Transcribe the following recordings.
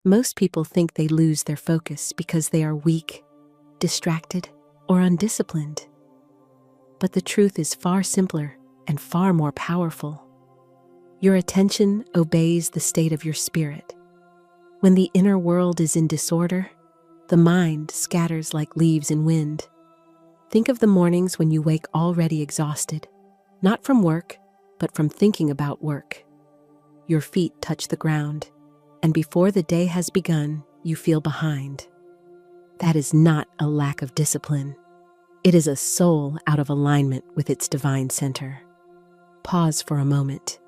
Most people think they lose their focus because they are weak, distracted, or undisciplined. But the truth is far simpler and far more powerful. Your attention obeys the state of your spirit. When the inner world is in disorder, the mind scatters like leaves in wind. Think of the mornings when you wake already exhausted, not from work, but from thinking about work. Your feet touch the ground, and before the day has begun, you feel behind. That is not a lack of discipline. It is a soul out of alignment with its divine center. Pause for a moment.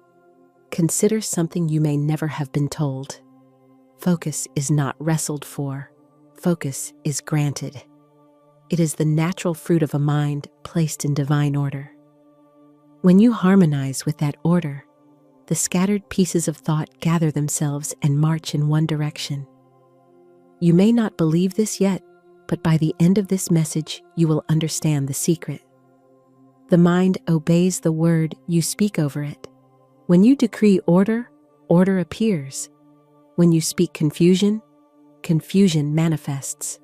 Consider something you may never have been told. Focus is not wrestled for. Focus is granted. It is the natural fruit of a mind placed in divine order. When you harmonize with that order, the scattered pieces of thought gather themselves and march in one direction. You may not believe this yet, but by the end of this message, you will understand the secret. The mind obeys the word you speak over it. When you decree order, order appears. When you speak confusion, confusion manifests.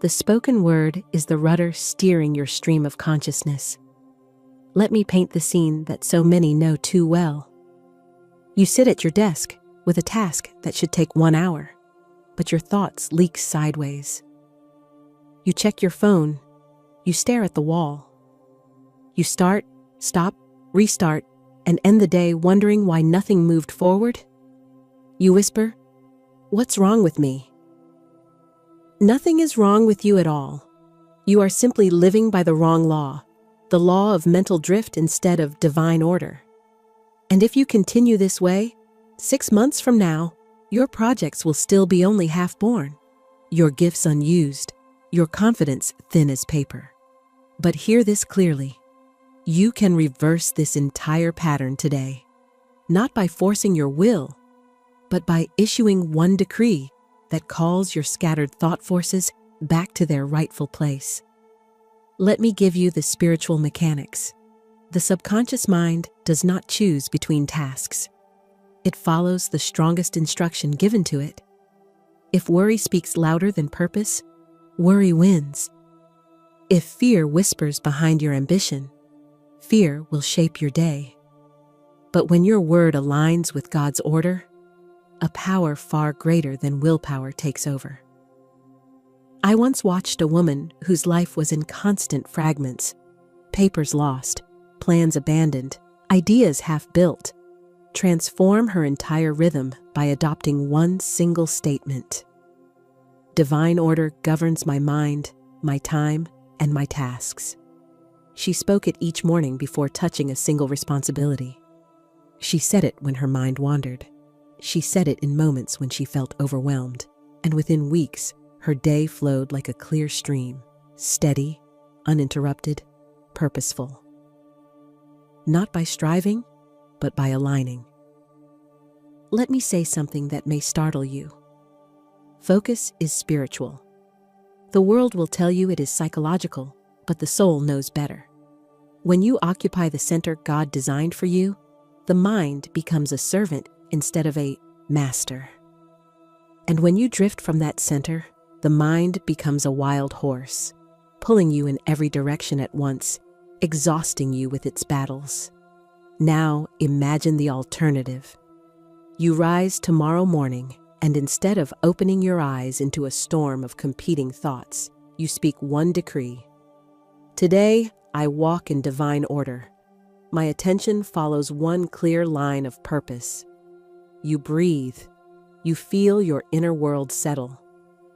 The spoken word is the rudder steering your stream of consciousness. Let me paint the scene that so many know too well. You sit at your desk with a task that should take 1 hour, but your thoughts leak sideways. You check your phone, you stare at the wall. You start, stop, restart, and end the day wondering why nothing moved forward. You whisper, "What's wrong with me?" Nothing is wrong with you at all. You are simply living by the wrong law, the law of mental drift instead of divine order. And if you continue this way, 6 months from now, your projects will still be only half born, your gifts unused, your confidence thin as paper. But hear this clearly. You can reverse this entire pattern today, not by forcing your will, but by issuing one decree that calls your scattered thought forces back to their rightful place. Let me give you the spiritual mechanics. The subconscious mind does not choose between tasks. It follows the strongest instruction given to it. If worry speaks louder than purpose, worry wins. If fear whispers behind your ambition, fear will shape your day. But when your word aligns with God's order, a power far greater than willpower takes over. I once watched a woman whose life was in constant fragments, papers lost, plans abandoned, ideas half-built, transform her entire rhythm by adopting one single statement. Divine order governs my mind, my time, and my tasks. She spoke it each morning before touching a single responsibility. She said it when her mind wandered. She said it in moments when she felt overwhelmed, and within weeks, her day flowed like a clear stream, steady, uninterrupted, purposeful. Not by striving, but by aligning. Let me say something that may startle you. Focus is spiritual. The world will tell you it is psychological, but the soul knows better. When you occupy the center God designed for you, the mind becomes a servant instead of a master. And when you drift from that center, the mind becomes a wild horse, pulling you in every direction at once, exhausting you with its battles. Now imagine the alternative. You rise tomorrow morning, and instead of opening your eyes into a storm of competing thoughts, you speak one decree. Today, I walk in divine order. My attention follows one clear line of purpose. You breathe. You feel your inner world settle.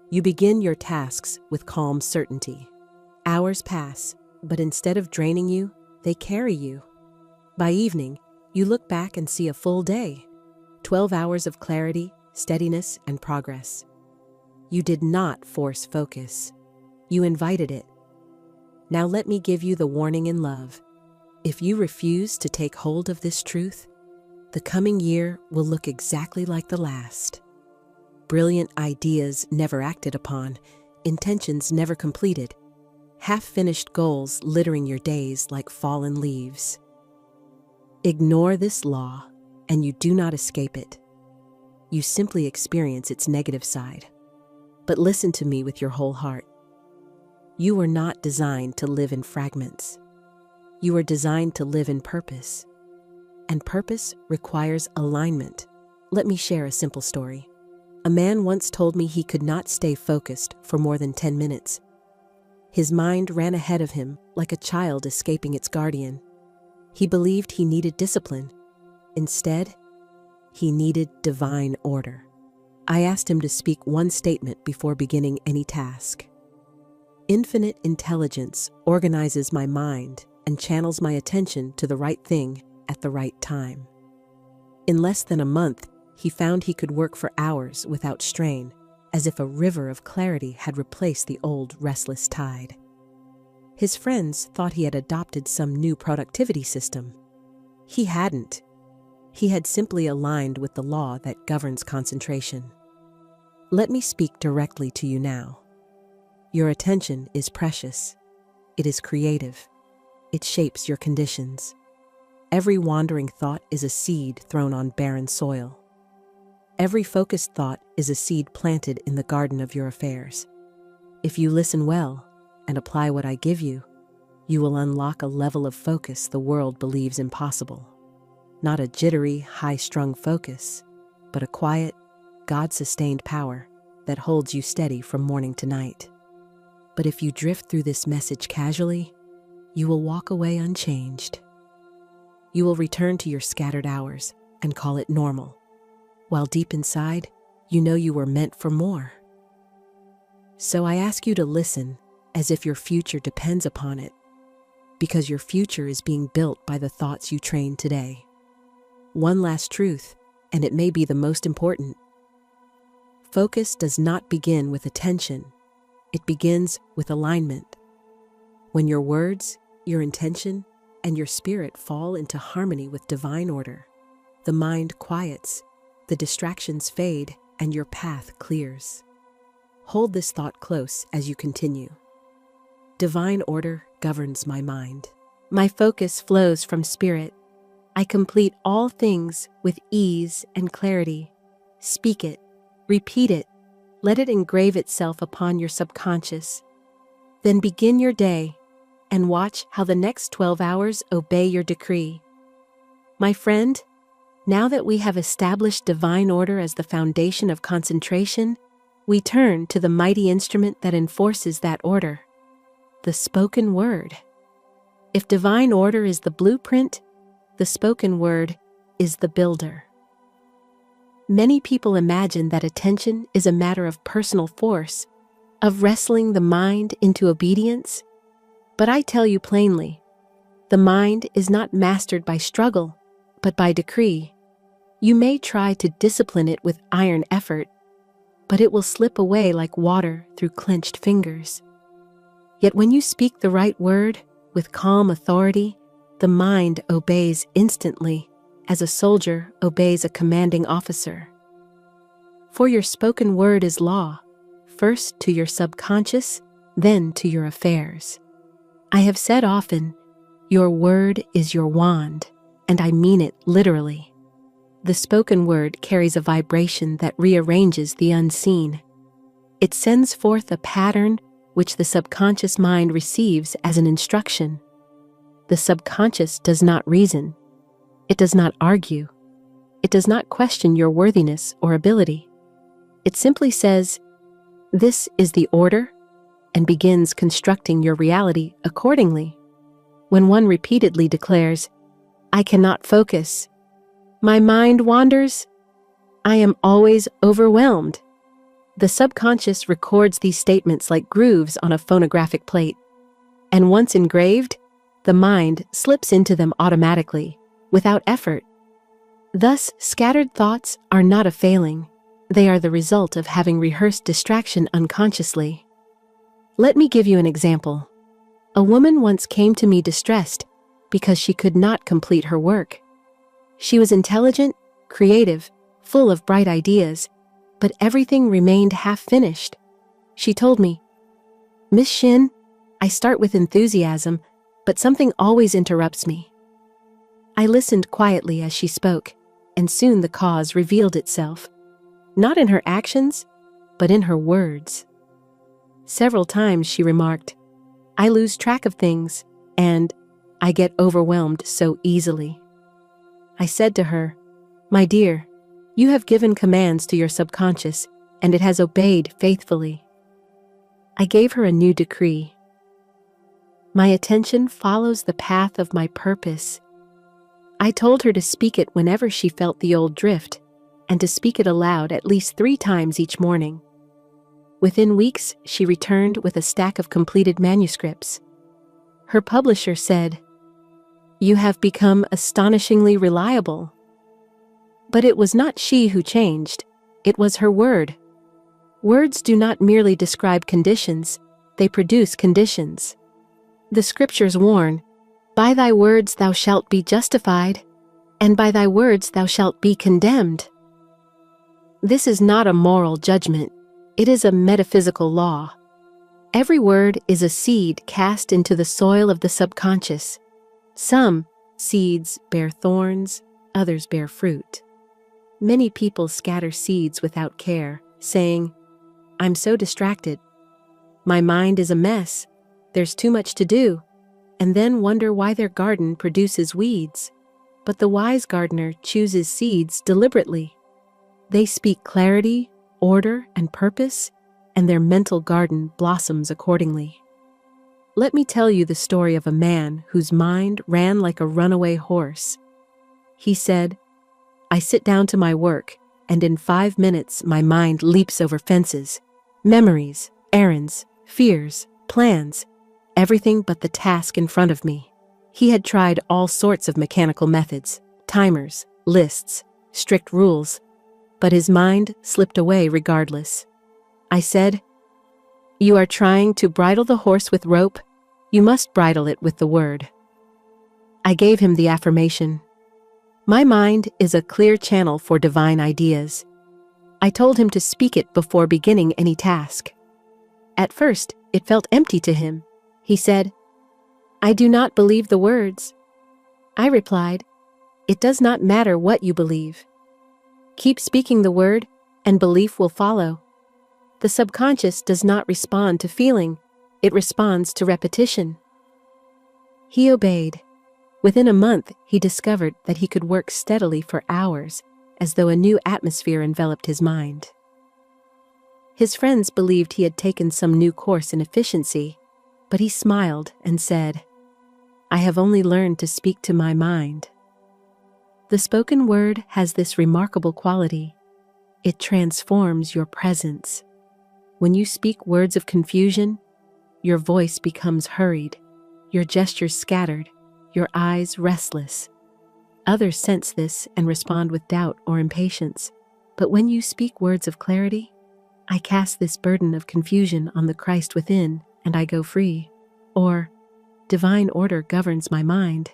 You begin your tasks with calm certainty. Hours pass, but instead of draining you, they carry you. By evening, you look back and see a full day. 12 hours of clarity, steadiness, and progress. You did not force focus. You invited it. Now let me give you the warning in love. If you refuse to take hold of this truth, the coming year will look exactly like the last. Brilliant ideas never acted upon, intentions never completed, half-finished goals littering your days like fallen leaves. Ignore this law, and you do not escape it. you simply experience its negative side. But listen to me with your whole heart. You were not designed to live in fragments. You are designed to live in purpose. And purpose requires alignment. Let me share a simple story. A man once told me he could not stay focused for more than 10 minutes. His mind ran ahead of him like a child escaping its guardian. He believed he needed discipline. Instead, he needed divine order. I asked him to speak one statement before beginning any task. Infinite intelligence organizes my mind and channels my attention to the right thing at the right time. In less than a month, he found he could work for hours without strain, as if a river of clarity had replaced the old restless tide. His friends thought he had adopted some new productivity system. He hadn't. He had simply aligned with the law that governs concentration. Let me speak directly to you now. Your attention is precious. It is creative. It shapes your conditions. Every wandering thought is a seed thrown on barren soil. Every focused thought is a seed planted in the garden of your affairs. If you listen well and apply what I give you, you will unlock a level of focus the world believes impossible. Not a jittery, high-strung focus, but a quiet, God-sustained power that holds you steady from morning to night. But if you drift through this message casually, you will walk away unchanged. You will return to your scattered hours and call it normal, while deep inside, you know you were meant for more. So I ask you to listen as if your future depends upon it, because your future is being built by the thoughts you train today. One last truth, and it may be the most important. Focus does not begin with attention. It begins with alignment. When your words, your intention, and your spirit fall into harmony with divine order, the mind quiets, the distractions fade, and your path clears. Hold this thought close as you continue. Divine order governs my mind. My focus flows from spirit. I complete all things with ease and clarity. Speak it, repeat it, let it engrave itself upon your subconscious. Then begin your day and watch how the next 12 hours obey your decree. My friend, now that we have established divine order as the foundation of concentration, we turn to the mighty instrument that enforces that order, the spoken word. If divine order is the blueprint, the spoken word is the builder. Many people imagine that attention is a matter of personal force, of wrestling the mind into obedience. But I tell you plainly, the mind is not mastered by struggle, but by decree. You may try to discipline it with iron effort, but it will slip away like water through clenched fingers. Yet when you speak the right word with calm authority, the mind obeys instantly, as a soldier obeys a commanding officer. For your spoken word is law, first to your subconscious, then to your affairs. I have said often, your word is your wand, and I mean it literally. The spoken word carries a vibration that rearranges the unseen. It sends forth a pattern which the subconscious mind receives as an instruction. The subconscious does not reason. It does not argue. It does not question your worthiness or ability. It simply says, "This is the order," and begins constructing your reality accordingly. When one repeatedly declares, "I cannot focus," "My mind wanders," "I am always overwhelmed," the subconscious records these statements like grooves on a phonographic plate. And once engraved, the mind slips into them automatically, without effort. Thus, scattered thoughts are not a failing. They are the result of having rehearsed distraction unconsciously. Let me give you an example. A woman once came to me distressed because she could not complete her work. She was intelligent, creative, full of bright ideas, but everything remained half-finished. She told me, "Miss Shinn, I start with enthusiasm, but something always interrupts me." I listened quietly as she spoke, and soon the cause revealed itself. not in her actions, but in her words. Several times she remarked, "I lose track of things," and "I get overwhelmed so easily." I said to her, "My dear, you have given commands to your subconscious, and it has obeyed faithfully." I gave her a new decree. My attention follows the path of my purpose. I told her to speak it whenever she felt the old drift, and to speak it aloud at least 3 times each morning. Within weeks, she returned with a stack of completed manuscripts. Her publisher said, "You have become astonishingly reliable." But it was not she who changed, it was her word. Words do not merely describe conditions, they produce conditions. The scriptures warn, "By thy words thou shalt be justified, and by thy words thou shalt be condemned." This is not a moral judgment, it is a metaphysical law. Every word is a seed cast into the soil of the subconscious. Some seeds bear thorns, others bear fruit. Many people scatter seeds without care, saying, "I'm so distracted. My mind is a mess. There's too much to do," and then wonder why their garden produces weeds. But the wise gardener chooses seeds deliberately. They speak clarity, order, and purpose, and their mental garden blossoms accordingly. Let me tell you the story of a man whose mind ran like a runaway horse. He said, "I sit down to my work, and in 5 minutes my mind leaps over fences, memories, errands, fears, plans, everything but the task in front of me." He had tried all sorts of mechanical methods, timers, lists, strict rules, but his mind slipped away regardless. I said, "You are trying to bridle the horse with rope, you must bridle it with the word." I gave him the affirmation, "My mind is a clear channel for divine ideas." I told him to speak it before beginning any task. At first, it felt empty to him. He said, "I do not believe the words." I replied, "It does not matter what you believe. Keep speaking the word, and belief will follow. The subconscious does not respond to feeling, it responds to repetition." He obeyed. Within a month, he discovered that he could work steadily for hours, as though a new atmosphere enveloped his mind. His friends believed he had taken some new course in efficiency, but he smiled and said, "I have only learned to speak to my mind." The spoken word has this remarkable quality. It transforms your presence. When you speak words of confusion, your voice becomes hurried, your gestures scattered, your eyes restless. Others sense this and respond with doubt or impatience. But when you speak words of clarity, "I cast this burden of confusion on the Christ within, and I go free," or "Divine order governs my mind,"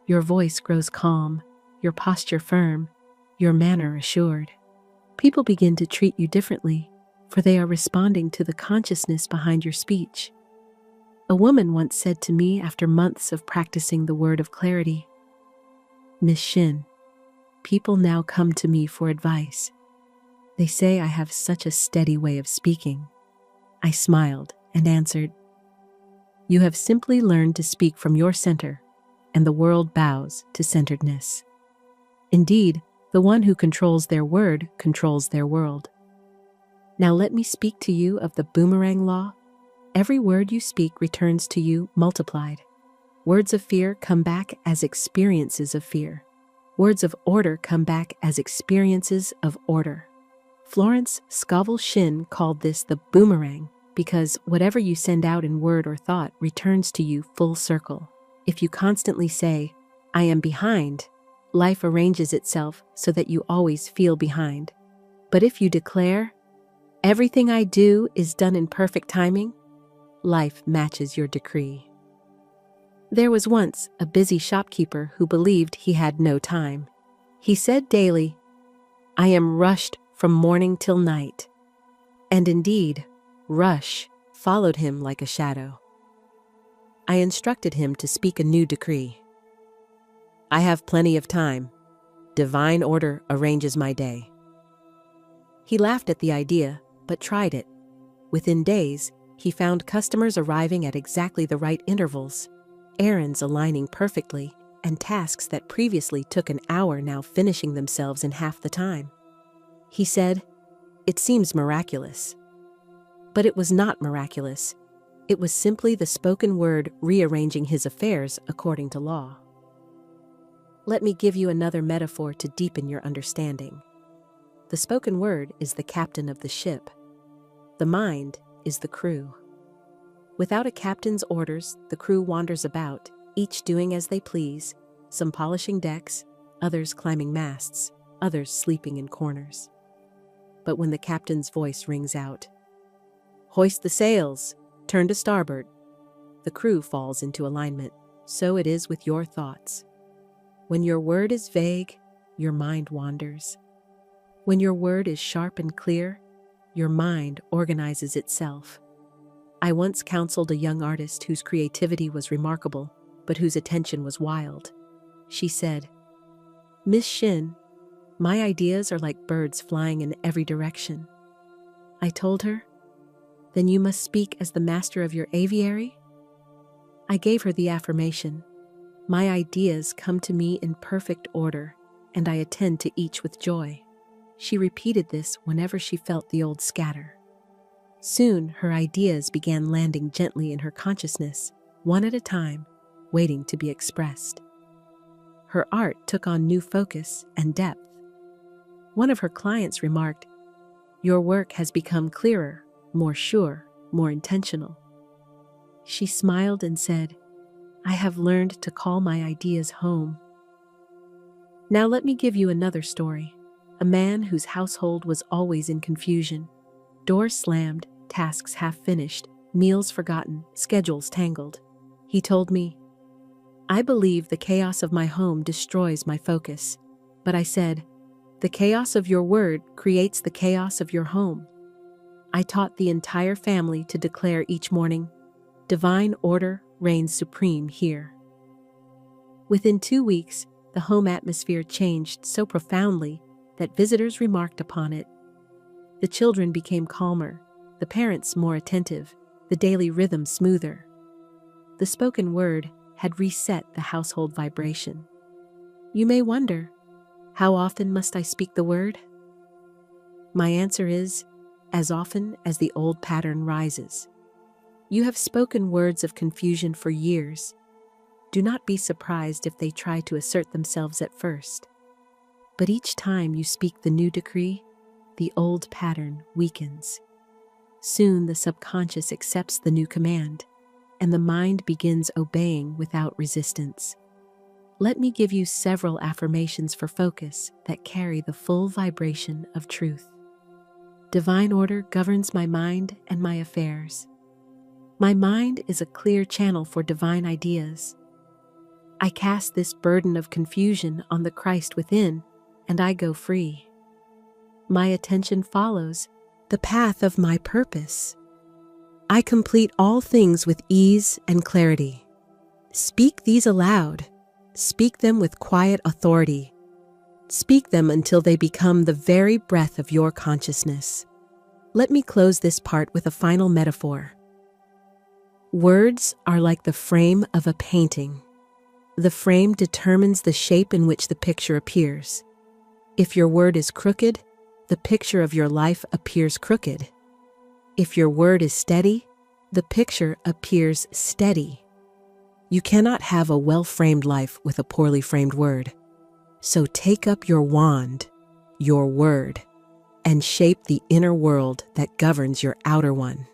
your voice grows calm, your posture firm, your manner assured. People begin to treat you differently, for they are responding to the consciousness behind your speech. A woman once said to me after months of practicing the word of clarity, "Miss Shinn, people now come to me for advice. They say I have such a steady way of speaking." I smiled and answered, "You have simply learned to speak from your center, and the world bows to centeredness." Indeed, the one who controls their word controls their world. Now let me speak to you of the boomerang law. Every word you speak returns to you multiplied. Words of fear come back as experiences of fear. Words of order come back as experiences of order. Florence Scovel Shinn called this the boomerang because whatever you send out in word or thought returns to you full circle. If you constantly say, "I am behind," life arranges itself so that you always feel behind. But if you declare, "Everything I do is done in perfect timing," life matches your decree. There was once a busy shopkeeper who believed he had no time. He said daily, "I am rushed from morning till night." And indeed, rush followed him like a shadow. I instructed him to speak a new decree. "I have plenty of time. Divine order arranges my day." He laughed at the idea, but tried it. Within days, he found customers arriving at exactly the right intervals, errands aligning perfectly, and tasks that previously took an hour now finishing themselves in half the time. He said, "It seems miraculous." But it was not miraculous. It was simply the spoken word rearranging his affairs according to law. Let me give you another metaphor to deepen your understanding. The spoken word is the captain of the ship. The mind is the crew. Without a captain's orders, the crew wanders about, each doing as they please, some polishing decks, others climbing masts, others sleeping in corners. But when the captain's voice rings out, "Hoist the sails, turn to starboard," the crew falls into alignment. So it is with your thoughts. When your word is vague, your mind wanders. When your word is sharp and clear, your mind organizes itself. I once counseled a young artist whose creativity was remarkable, but whose attention was wild. She said, "Miss Shinn, my ideas are like birds flying in every direction." I told her, "Then you must speak as the master of your aviary?" I gave her the affirmation, "My ideas come to me in perfect order, and I attend to each with joy." She repeated this whenever she felt the old scatter. Soon, her ideas began landing gently in her consciousness, one at a time, waiting to be expressed. Her art took on new focus and depth. One of her clients remarked, "Your work has become clearer, more sure, more intentional." She smiled and said, "I have learned to call my ideas home." Now let me give you another story. A man whose household was always in confusion. Doors slammed, tasks half finished, meals forgotten, schedules tangled. He told me, "I believe the chaos of my home destroys my focus." But I said, "The chaos of your word creates the chaos of your home." I taught the entire family to declare each morning, "Divine order reigns supreme here." Within 2 weeks, the home atmosphere changed so profoundly that visitors remarked upon it. The children became calmer, the parents more attentive, the daily rhythm smoother. The spoken word had reset the household vibration. You may wonder, how often must I speak the word? My answer is, as often as the old pattern rises. You have spoken words of confusion for years. Do not be surprised if they try to assert themselves at first. But each time you speak the new decree, the old pattern weakens. Soon the subconscious accepts the new command, and the mind begins obeying without resistance. Let me give you several affirmations for focus that carry the full vibration of truth. Divine order governs my mind and my affairs. My mind is a clear channel for divine ideas. I cast this burden of confusion on the Christ within, and I go free. My attention follows the path of my purpose. I complete all things with ease and clarity. Speak these aloud. Speak them with quiet authority. Speak them until they become the very breath of your consciousness. Let me close this part with a final metaphor. Words are like the frame of a painting. The frame determines the shape in which the picture appears. If your word is crooked, the picture of your life appears crooked. If your word is steady, the picture appears steady. You cannot have a well-framed life with a poorly framed word. So take up your wand, your word, and shape the inner world that governs your outer one.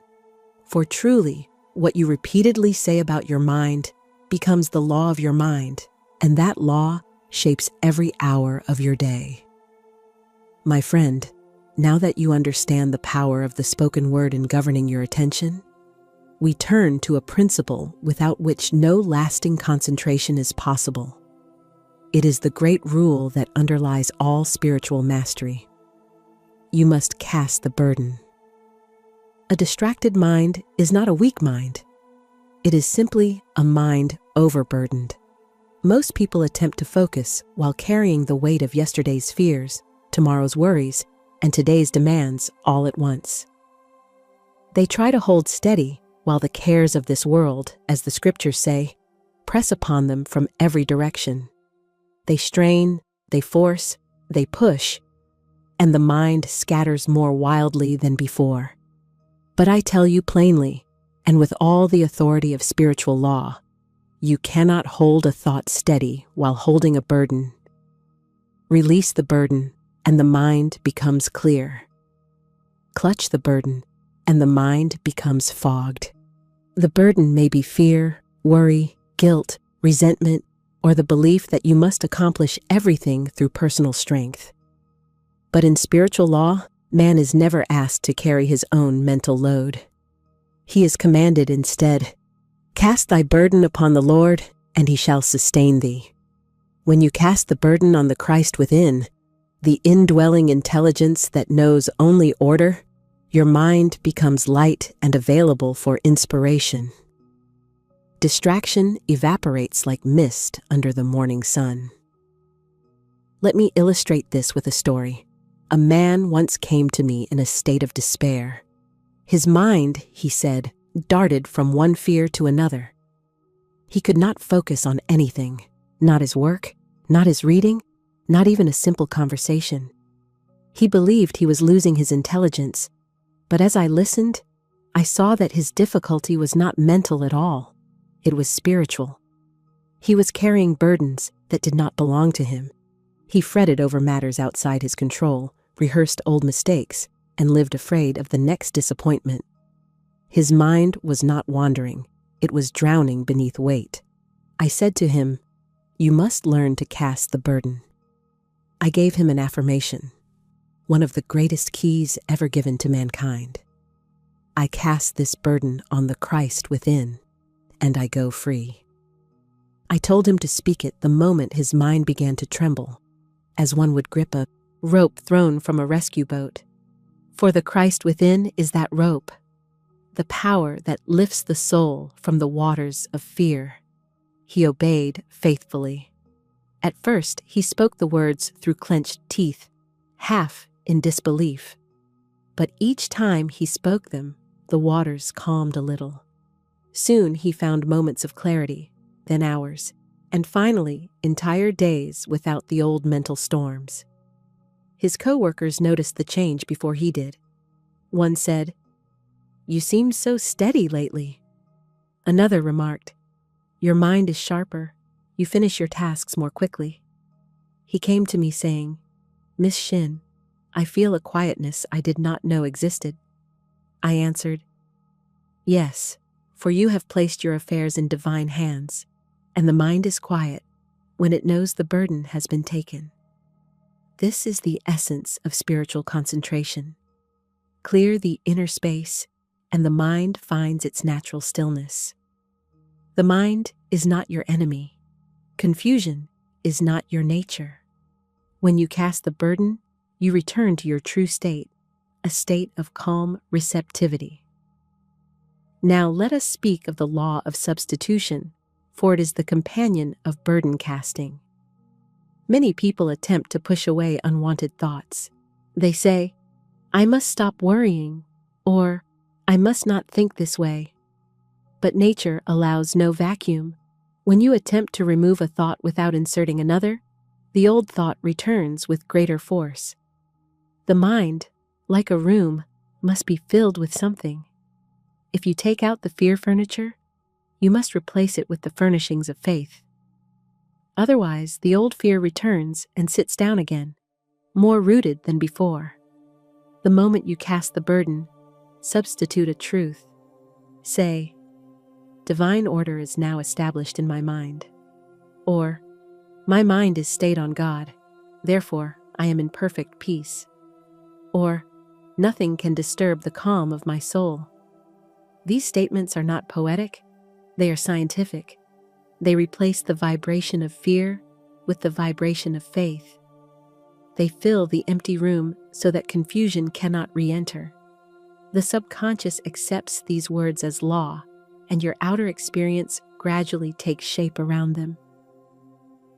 For truly, what you repeatedly say about your mind becomes the law of your mind, and that law shapes every hour of your day. My friend, now that you understand the power of the spoken word in governing your attention, we turn to a principle without which no lasting concentration is possible. It is the great rule that underlies all spiritual mastery. You must cast the burden. A distracted mind is not a weak mind. It is simply a mind overburdened. Most people attempt to focus while carrying the weight of yesterday's fears, tomorrow's worries, and today's demands all at once. They try to hold steady while the cares of this world, as the scriptures say, press upon them from every direction. They strain, they force, they push, and the mind scatters more wildly than before. But I tell you plainly, and with all the authority of spiritual law, you cannot hold a thought steady while holding a burden. Release the burden, and the mind becomes clear. Clutch the burden, and the mind becomes fogged. The burden may be fear, worry, guilt, resentment, or the belief that you must accomplish everything through personal strength. But in spiritual law, man is never asked to carry his own mental load. He is commanded instead, "Cast thy burden upon the Lord, and he shall sustain thee." When you cast the burden on the Christ within, the indwelling intelligence that knows only order, your mind becomes light and available for inspiration. Distraction evaporates like mist under the morning sun. Let me illustrate this with a story. A man once came to me in a state of despair. His mind, he said, darted from one fear to another. He could not focus on anything, not his work, not his reading, not even a simple conversation. He believed he was losing his intelligence, but as I listened, I saw that his difficulty was not mental at all. It was spiritual. He was carrying burdens that did not belong to him. He fretted over matters outside his control, rehearsed old mistakes, and lived afraid of the next disappointment. His mind was not wandering. It was drowning beneath weight. I said to him, "You must learn to cast the burden." I gave him an affirmation, one of the greatest keys ever given to mankind. I cast this burden on the Christ within, and I go free. I told him to speak it the moment his mind began to tremble, as one would grip a rope thrown from a rescue boat. For the Christ within is that rope, the power that lifts the soul from the waters of fear. He obeyed faithfully. At first, he spoke the words through clenched teeth, half in disbelief. But each time he spoke them, the waters calmed a little. Soon he found moments of clarity, then hours, and finally entire days without the old mental storms. His co-workers noticed the change before he did. One said, "You seem so steady lately." Another remarked, "Your mind is sharper. You finish your tasks more quickly." He came to me saying, "Miss Shinn, I feel a quietness I did not know existed." I answered, "Yes, for you have placed your affairs in divine hands, and the mind is quiet when it knows the burden has been taken." This is the essence of spiritual concentration. Clear the inner space, and the mind finds its natural stillness. The mind is not your enemy. Confusion is not your nature. When you cast the burden, you return to your true state, a state of calm receptivity. Now let us speak of the law of substitution, for it is the companion of burden casting. Many people attempt to push away unwanted thoughts. They say, "I must stop worrying," or "I must not think this way." But nature allows no vacuum. When you attempt to remove a thought without inserting another, the old thought returns with greater force. The mind, like a room, must be filled with something. If you take out the fear furniture, you must replace it with the furnishings of faith. Otherwise, the old fear returns and sits down again, more rooted than before. The moment you cast the burden, substitute a truth. Say, "Divine order is now established in my mind." Or, "My mind is stayed on God, therefore I am in perfect peace." Or, "Nothing can disturb the calm of my soul." These statements are not poetic, they are scientific. They replace the vibration of fear with the vibration of faith. They fill the empty room so that confusion cannot re-enter. The subconscious accepts these words as law, and your outer experience gradually takes shape around them.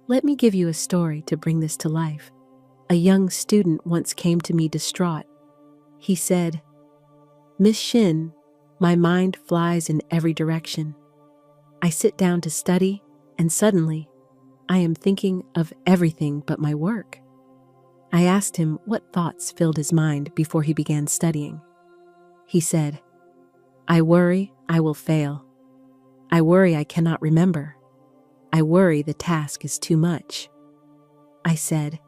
Let me give you a story to bring this to life. A young student once came to me distraught. He said, "Miss Shinn, my mind flies in every direction. I sit down to study, and suddenly, I am thinking of everything but my work." I asked him what thoughts filled his mind before he began studying. He said, "I worry I will fail. I worry I cannot remember. I worry the task is too much." I said,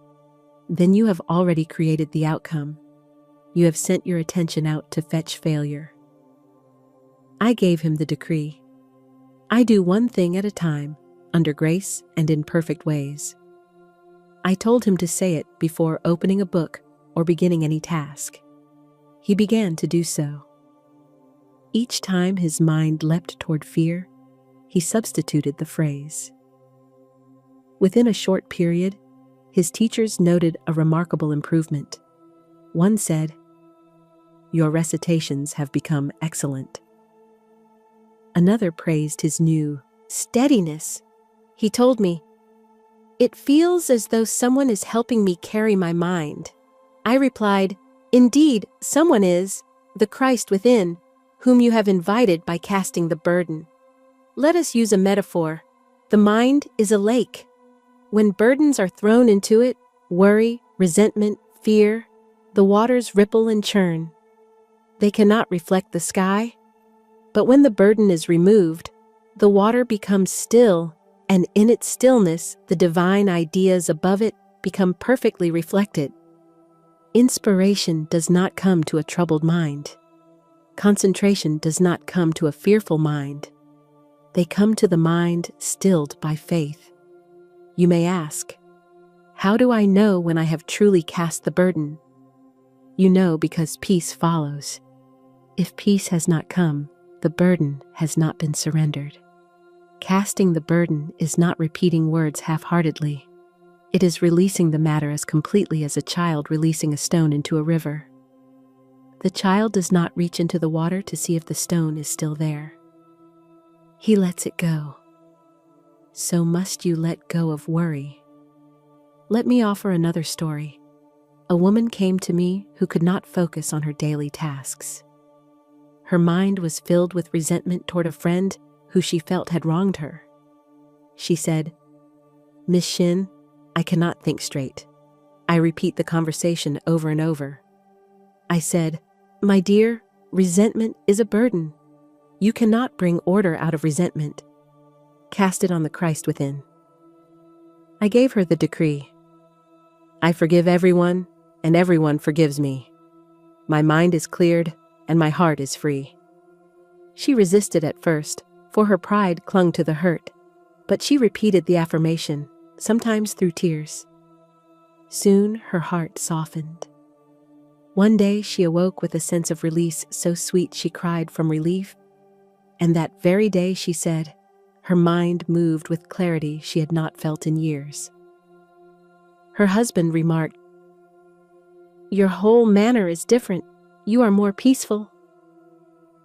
"Then you have already created the outcome. You have sent your attention out to fetch failure." I gave him the decree. I do one thing at a time, under grace and in perfect ways. I told him to say it before opening a book or beginning any task. He began to do so. Each time his mind leapt toward fear, he substituted the phrase. Within a short period, his teachers noted a remarkable improvement. One said, "Your recitations have become excellent." Another praised his new steadiness. He told me, "It feels as though someone is helping me carry my mind." I replied, "Indeed, someone is, the Christ within, whom you have invited by casting the burden." Let us use a metaphor. The mind is a lake. When burdens are thrown into it, worry, resentment, fear, the waters ripple and churn. They cannot reflect the sky. But when the burden is removed, the water becomes still, and in its stillness, the divine ideas above it become perfectly reflected. Inspiration does not come to a troubled mind. Concentration does not come to a fearful mind. They come to the mind stilled by faith. You may ask, how do I know when I have truly cast the burden? You know because peace follows. If peace has not come, the burden has not been surrendered. Casting the burden is not repeating words half-heartedly. It is releasing the matter as completely as a child releasing a stone into a river. The child does not reach into the water to see if the stone is still there. He lets it go. So must you let go of worry. Let me offer another story. A woman came to me who could not focus on her daily tasks. Her mind was filled with resentment toward a friend who she felt had wronged her. She said, "Miss Shinn, I cannot think straight. I repeat the conversation over and over." I said, "My dear, resentment is a burden. You cannot bring order out of resentment. Cast it on the Christ within." I gave her the decree. I forgive everyone, and everyone forgives me. My mind is cleared, and my heart is free. She resisted at first, for her pride clung to the hurt, but she repeated the affirmation, sometimes through tears. Soon her heart softened. One day she awoke with a sense of release so sweet she cried from relief, and that very day she said, her mind moved with clarity she had not felt in years. Her husband remarked, "Your whole manner is different. You are more peaceful."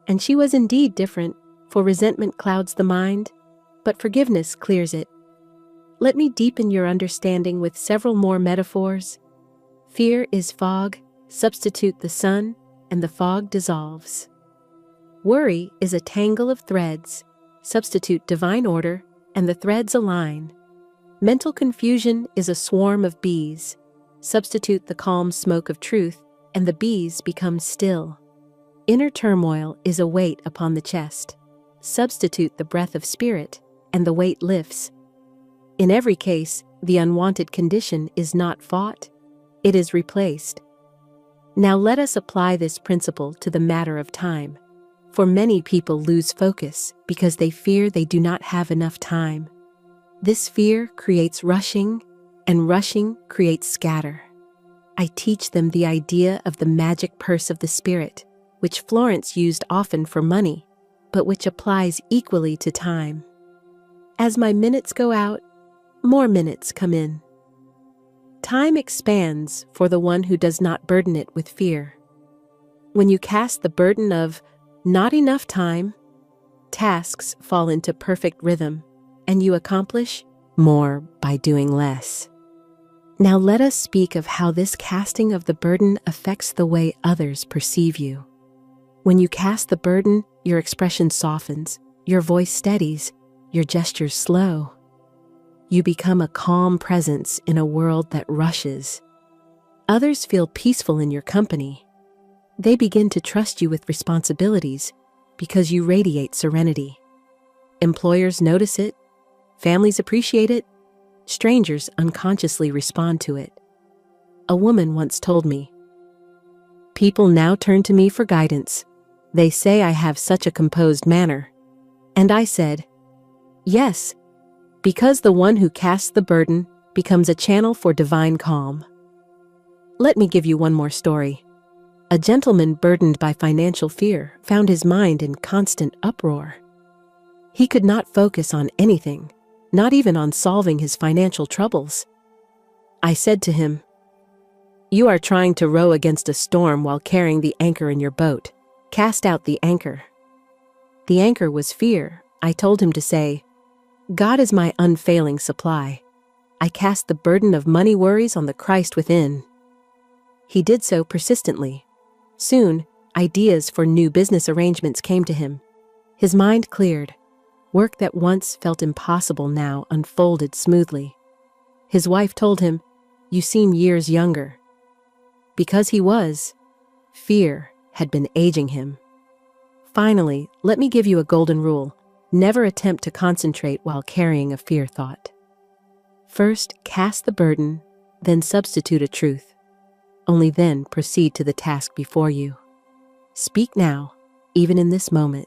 And she was indeed different, for resentment clouds the mind, but forgiveness clears it. Let me deepen your understanding with several more metaphors. Fear is fog, substitute the sun, and the fog dissolves. Worry is a tangle of threads, substitute divine order, and the threads align. Mental confusion is a swarm of bees, substitute the calm smoke of truth, and the bees become still. Inner turmoil is a weight upon the chest. Substitute the breath of spirit, and the weight lifts. In every case, the unwanted condition is not fought, it is replaced. Now let us apply this principle to the matter of time. For many people lose focus because they fear they do not have enough time. This fear creates rushing, and rushing creates scatter. I teach them the idea of the magic purse of the spirit, which Florence used often for money, but which applies equally to time. As my minutes go out, more minutes come in. Time expands for the one who does not burden it with fear. When you cast the burden of not enough time, tasks fall into perfect rhythm, and you accomplish more by doing less. Now let us speak of how this casting of the burden affects the way others perceive you. When you cast the burden, your expression softens, your voice steadies, your gestures slow. You become a calm presence in a world that rushes. Others feel peaceful in your company. They begin to trust you with responsibilities because you radiate serenity. Employers notice it, families appreciate it, strangers unconsciously respond to it. A woman once told me, "People now turn to me for guidance. They say I have such a composed manner." And I said, "Yes, because the one who casts the burden becomes a channel for divine calm." Let me give you one more story. A gentleman burdened by financial fear found his mind in constant uproar. He could not focus on anything, not even on solving his financial troubles. I said to him, "You are trying to row against a storm while carrying the anchor in your boat. Cast out the anchor." The anchor was fear. I told him to say, "God is my unfailing supply. I cast the burden of money worries on the Christ within." He did so persistently. Soon, ideas for new business arrangements came to him. His mind cleared. Work that once felt impossible now unfolded smoothly. His wife told him, "You seem years younger." Because he was, fear had been aging him. Finally, let me give you a golden rule. Never attempt to concentrate while carrying a fear thought. First, cast the burden, then substitute a truth. Only then proceed to the task before you. Speak now, even in this moment.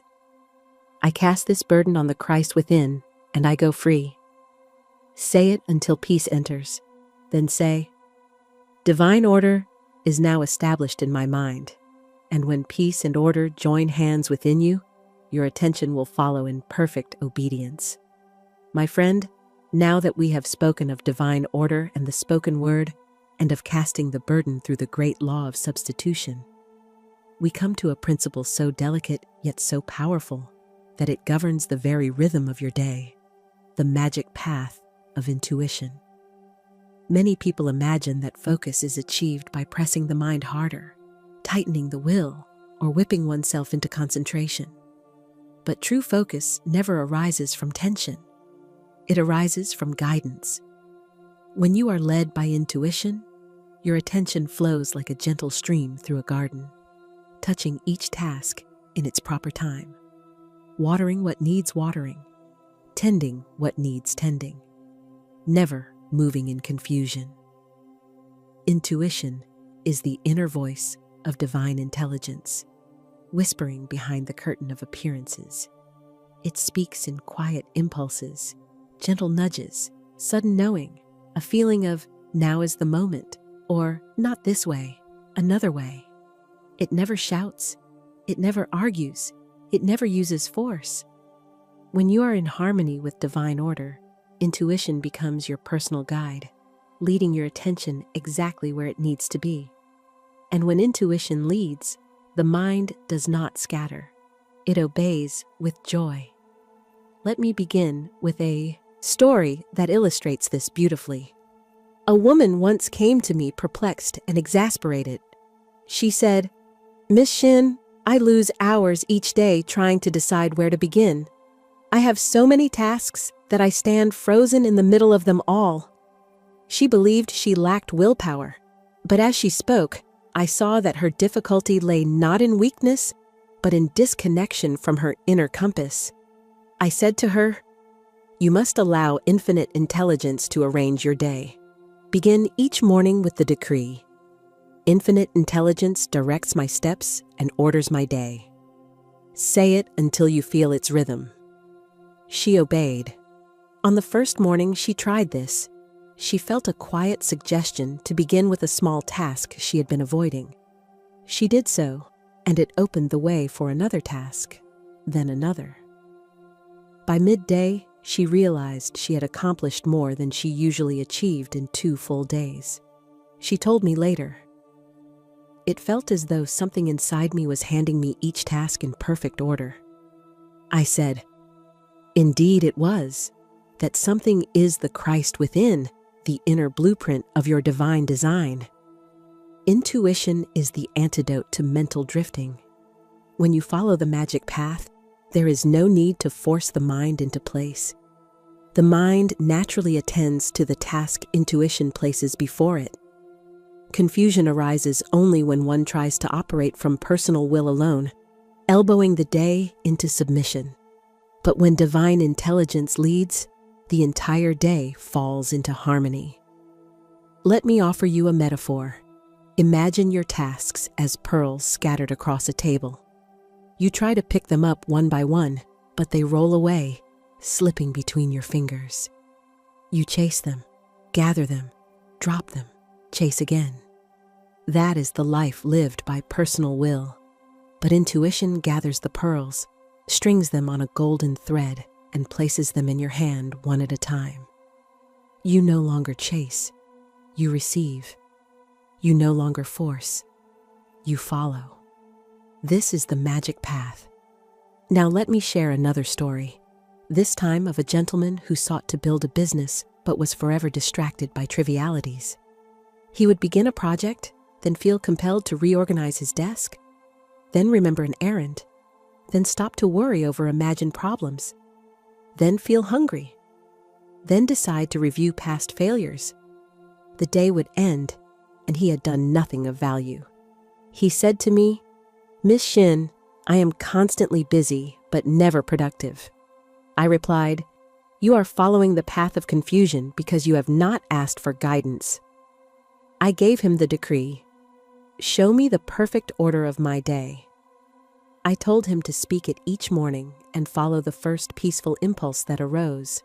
I cast this burden on the Christ within, and I go free. Say it until peace enters. Then say, "Divine order is now established in my mind." And when peace and order join hands within you, your attention will follow in perfect obedience. My friend, now that we have spoken of divine order and the spoken word, and of casting the burden through the great law of substitution, we come to a principle so delicate yet so powerful that it governs the very rhythm of your day, the magic path of intuition. Many people imagine that focus is achieved by pressing the mind harder, tightening the will, or whipping oneself into concentration. But true focus never arises from tension. It arises from guidance. When you are led by intuition, your attention flows like a gentle stream through a garden, touching each task in its proper time, watering what needs watering, tending what needs tending, never moving in confusion. Intuition is the inner voice of divine intelligence, whispering behind the curtain of appearances. It speaks in quiet impulses, gentle nudges, sudden knowing, a feeling of now is the moment, or not this way, another way. It never shouts, it never argues, it never uses force. When you are in harmony with divine order, intuition becomes your personal guide, leading your attention exactly where it needs to be. And when intuition leads, the mind does not scatter. It obeys with joy. Let me begin with a story that illustrates this beautifully. A woman once came to me perplexed and exasperated. She said, "Miss Shinn, I lose hours each day trying to decide where to begin. I have so many tasks that I stand frozen in the middle of them all." She believed she lacked willpower, but as she spoke, I saw that her difficulty lay not in weakness, but in disconnection from her inner compass. I said to her, "You must allow infinite intelligence to arrange your day. Begin each morning with the decree. Infinite intelligence directs my steps and orders my day. Say it until you feel its rhythm." She obeyed. On the first morning she tried this, she felt a quiet suggestion to begin with a small task she had been avoiding. She did so, and it opened the way for another task, then another. By midday, she realized she had accomplished more than she usually achieved in 2 full days. She told me later, "It felt as though something inside me was handing me each task in perfect order." I said, "Indeed it was. That something is the Christ within, the inner blueprint of your divine design. Intuition is the antidote to mental drifting. When you follow the magic path, there is no need to force the mind into place. The mind naturally attends to the task intuition places before it. Confusion arises only when one tries to operate from personal will alone, elbowing the day into submission. But when divine intelligence leads, the entire day falls into harmony. Let me offer you a metaphor. Imagine your tasks as pearls scattered across a table. You try to pick them up one by one, but they roll away, slipping between your fingers. You chase them, gather them, drop them, chase again. That is the life lived by personal will. But intuition gathers the pearls, strings them on a golden thread, and places them in your hand one at a time. You no longer chase, you receive. You no longer force, you follow. This is the magic path. Now let me share another story, this time of a gentleman who sought to build a business but was forever distracted by trivialities. He would begin a project, then feel compelled to reorganize his desk, then remember an errand, then stop to worry over imagined problems, then feel hungry, then decide to review past failures. The day would end, and he had done nothing of value. He said to me, "Miss Shinn, I am constantly busy, but never productive." I replied, "You are following the path of confusion because you have not asked for guidance." I gave him the decree, "Show me the perfect order of my day." I told him to speak it each morning and follow the first peaceful impulse that arose.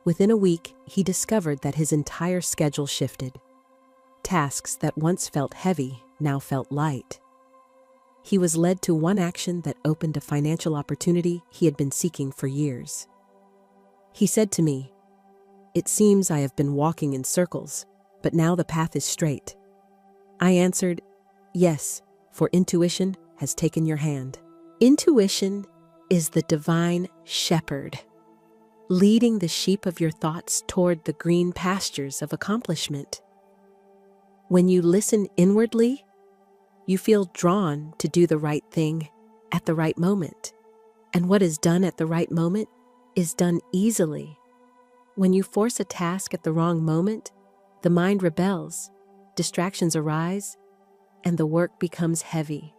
Within a week, he discovered that his entire schedule shifted. Tasks that once felt heavy now felt light. He was led to one action that opened a financial opportunity he had been seeking for years. He said to me, "It seems I have been walking in circles, but now the path is straight." I answered, "Yes, for intuition has taken your hand." Intuition is the divine shepherd, leading the sheep of your thoughts toward the green pastures of accomplishment. When you listen inwardly, you feel drawn to do the right thing at the right moment. And what is done at the right moment is done easily. When you force a task at the wrong moment, the mind rebels, distractions arise, and the work becomes heavy.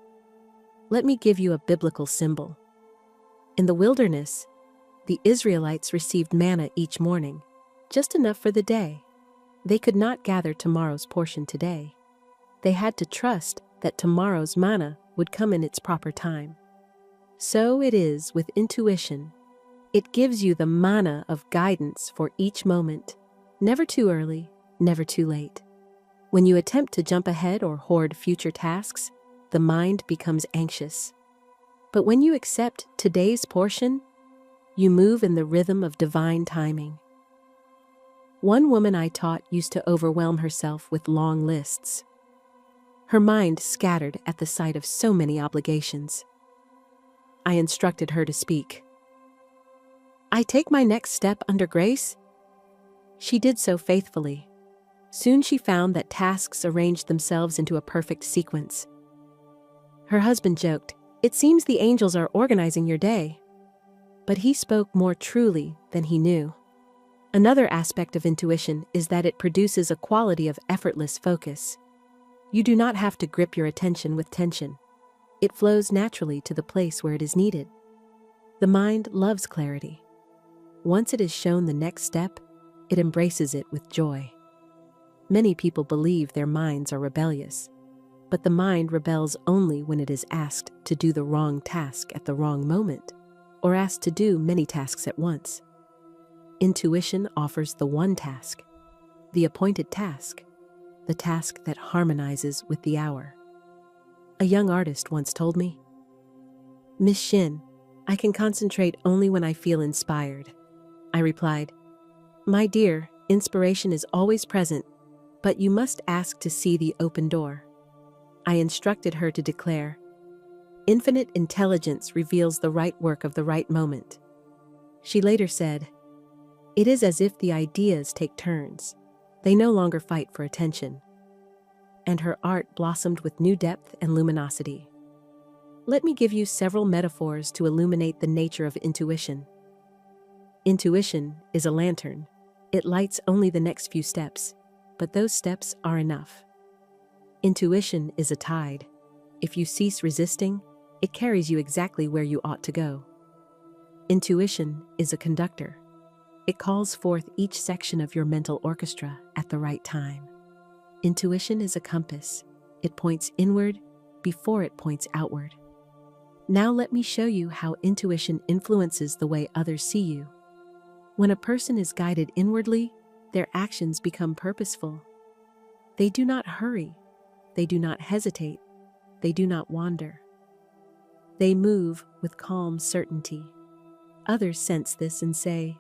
Let me give you a biblical symbol. In the wilderness, the Israelites received manna each morning, just enough for the day. They could not gather tomorrow's portion today. They had to trust that tomorrow's manna would come in its proper time. So it is with intuition. It gives you the manna of guidance for each moment, never too early, never too late. When you attempt to jump ahead or hoard future tasks, the mind becomes anxious. But when you accept today's portion, you move in the rhythm of divine timing. One woman I taught used to overwhelm herself with long lists. Her mind scattered at the sight of so many obligations. I instructed her to speak. "I take my next step under grace?" She did so faithfully. Soon she found that tasks arranged themselves into a perfect sequence. Her husband joked, "It seems the angels are organizing your day." But he spoke more truly than he knew. Another aspect of intuition is that it produces a quality of effortless focus. You do not have to grip your attention with tension. It flows naturally to the place where it is needed. The mind loves clarity. Once it is shown the next step, it embraces it with joy. Many people believe their minds are rebellious, but the mind rebels only when it is asked to do the wrong task at the wrong moment, or asked to do many tasks at once. Intuition offers the one task, the appointed task, the task that harmonizes with the hour. A young artist once told me, "Miss Shinn, I can concentrate only when I feel inspired." I replied, "My dear, inspiration is always present, but you must ask to see the open door." I instructed her to declare, "Infinite intelligence reveals the right work of the right moment." She later said, "It is as if the ideas take turns. They no longer fight for attention, and her art blossomed with new depth and luminosity. Let me give you several metaphors to illuminate the nature of intuition. Intuition is a lantern. It lights only the next few steps, but those steps are enough. Intuition is a tide. If you cease resisting, it carries you exactly where you ought to go. Intuition is a conductor. It calls forth each section of your mental orchestra at the right time. Intuition is a compass. It points inward before it points outward. Now let me show you how intuition influences the way others see you. When a person is guided inwardly, their actions become purposeful. They do not hurry. They do not hesitate. They do not wander. They move with calm certainty. Others sense this and say,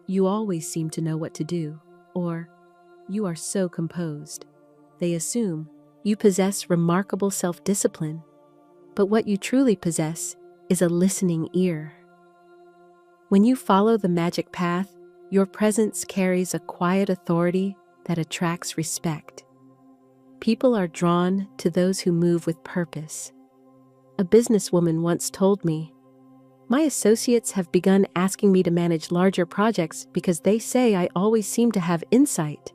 "You always seem to know what to do," or "You are so composed." They assume you possess remarkable self-discipline, but what you truly possess is a listening ear. When you follow the magic path, your presence carries a quiet authority that attracts respect. People are drawn to those who move with purpose. A businesswoman once told me, "My associates have begun asking me to manage larger projects because they say I always seem to have insight."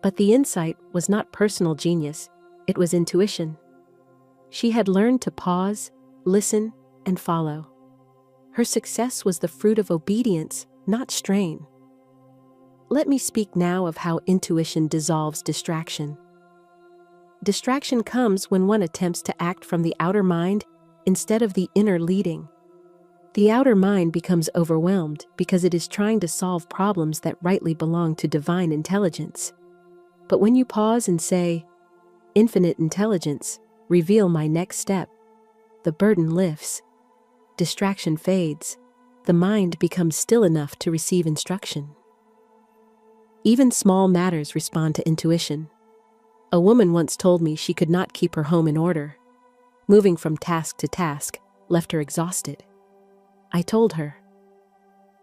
But the insight was not personal genius, it was intuition. She had learned to pause, listen, and follow. Her success was the fruit of obedience, not strain. Let me speak now of how intuition dissolves distraction. Distraction comes when one attempts to act from the outer mind instead of the inner leading. The outer mind becomes overwhelmed because it is trying to solve problems that rightly belong to divine intelligence. But when you pause and say, "Infinite intelligence, reveal my next step," the burden lifts, distraction fades, the mind becomes still enough to receive instruction. Even small matters respond to intuition. A woman once told me she could not keep her home in order. Moving from task to task left her exhausted. I told her,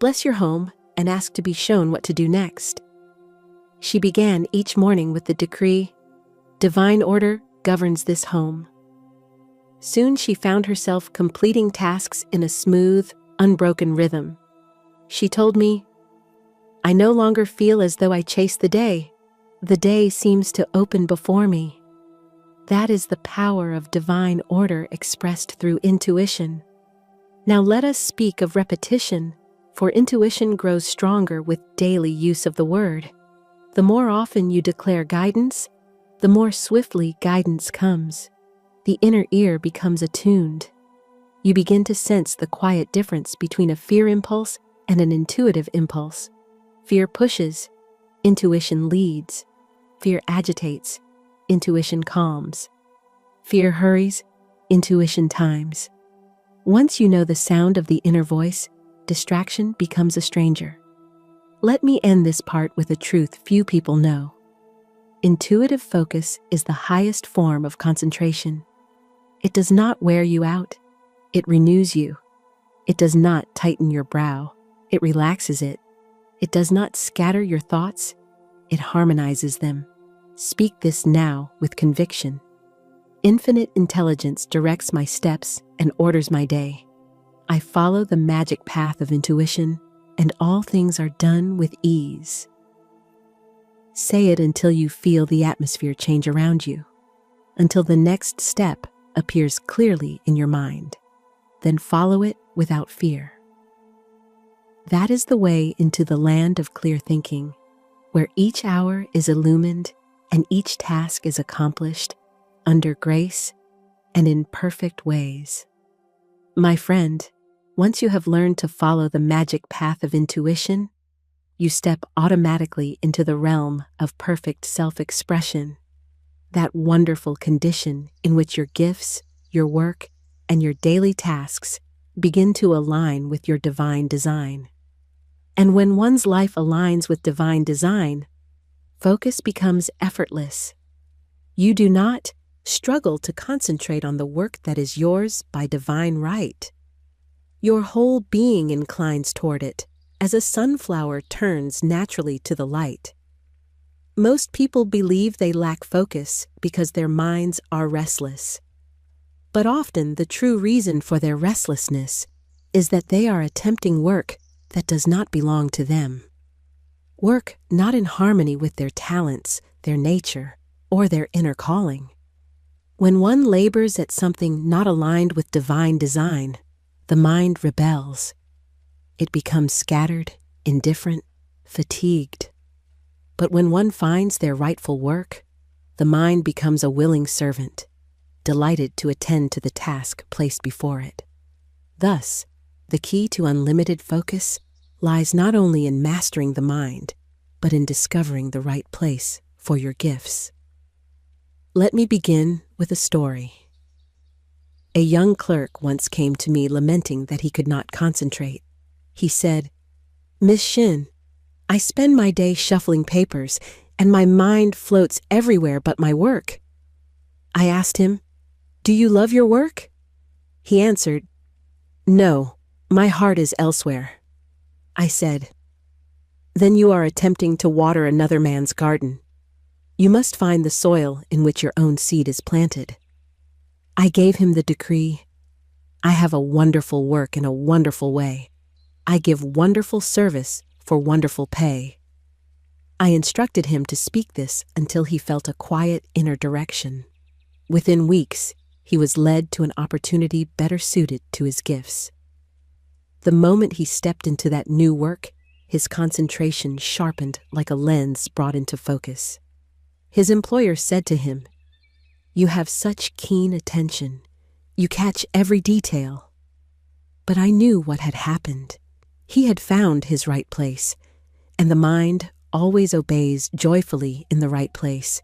"Bless your home and ask to be shown what to do next." She began each morning with the decree, "Divine order governs this home." Soon she found herself completing tasks in a smooth, unbroken rhythm. She told me, "I no longer feel as though I chase the day. The day seems to open before me." That is the power of divine order expressed through intuition. Now let us speak of repetition, for intuition grows stronger with daily use of the word. The more often you declare guidance, the more swiftly guidance comes. The inner ear becomes attuned. You begin to sense the quiet difference between a fear impulse and an intuitive impulse. Fear pushes, intuition leads. Fear agitates, intuition calms. Fear hurries, intuition times. Once you know the sound of the inner voice, distraction becomes a stranger. Let me end this part with a truth few people know. Intuitive focus is the highest form of concentration. It does not wear you out, it renews you. It does not tighten your brow, it relaxes it. It does not scatter your thoughts, it harmonizes them. Speak this now with conviction. Infinite intelligence directs my steps and orders my day. I follow the magic path of intuition, and all things are done with ease. Say it until you feel the atmosphere change around you, until the next step appears clearly in your mind. Then follow it without fear. That is the way into the land of clear thinking, where each hour is illumined and each task is accomplished under grace and in perfect ways. My friend, once you have learned to follow the magic path of intuition, you step automatically into the realm of perfect self-expression, that wonderful condition in which your gifts, your work, and your daily tasks begin to align with your divine design. And when one's life aligns with divine design, focus becomes effortless. You do not struggle to concentrate on the work that is yours by divine right. Your whole being inclines toward it, as a sunflower turns naturally to the light. Most people believe they lack focus because their minds are restless. But often the true reason for their restlessness is that they are attempting work that does not belong to them. Work not in harmony with their talents, their nature, or their inner calling. When one labors at something not aligned with divine design, the mind rebels. It becomes scattered, indifferent, fatigued. But when one finds their rightful work, the mind becomes a willing servant, delighted to attend to the task placed before it. Thus, the key to unlimited focus lies not only in mastering the mind, but in discovering the right place for your gifts. Let me begin with a story. A young clerk once came to me lamenting that he could not concentrate. He said, "Miss Shinn, I spend my day shuffling papers, and my mind floats everywhere but my work." I asked him, "Do you love your work?" He answered, "No, my heart is elsewhere." I said, "Then you are attempting to water another man's garden. You must find the soil in which your own seed is planted." I gave him the decree, "I have a wonderful work in a wonderful way. I give wonderful service for wonderful pay." I instructed him to speak this until he felt a quiet inner direction. Within weeks, he was led to an opportunity better suited to his gifts. The moment he stepped into that new work, his concentration sharpened like a lens brought into focus. His employer said to him, "You have such keen attention. You catch every detail." But I knew what had happened. He had found his right place, and the mind always obeys joyfully in the right place.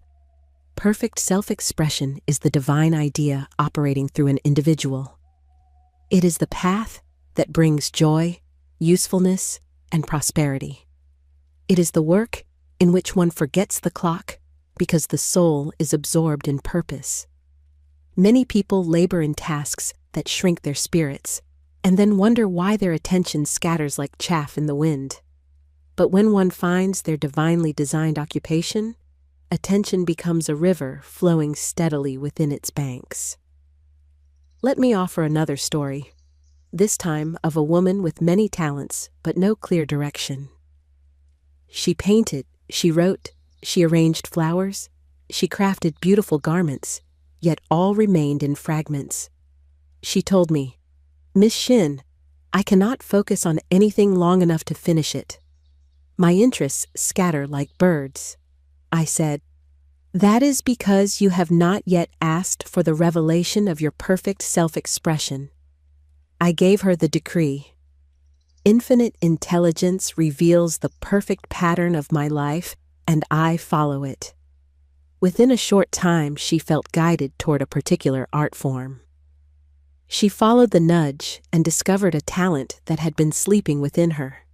Perfect self-expression is the divine idea operating through an individual. It is the path that brings joy, usefulness, and prosperity. It is the work in which one forgets the clock because the soul is absorbed in purpose. Many people labor in tasks that shrink their spirits, and then wonder why their attention scatters like chaff in the wind. But when one finds their divinely designed occupation, attention becomes a river flowing steadily within its banks. Let me offer another story, this time of a woman with many talents but no clear direction. She painted, she wrote, she arranged flowers, she crafted beautiful garments, yet all remained in fragments. She told me, "Miss Shinn, I cannot focus on anything long enough to finish it. My interests scatter like birds." I said, "That is because you have not yet asked for the revelation of your perfect self-expression." I gave her the decree. Infinite intelligence reveals the perfect pattern of my life, and I follow it. Within a short time, she felt guided toward a particular art form. She followed the nudge and discovered a talent that had been sleeping within her.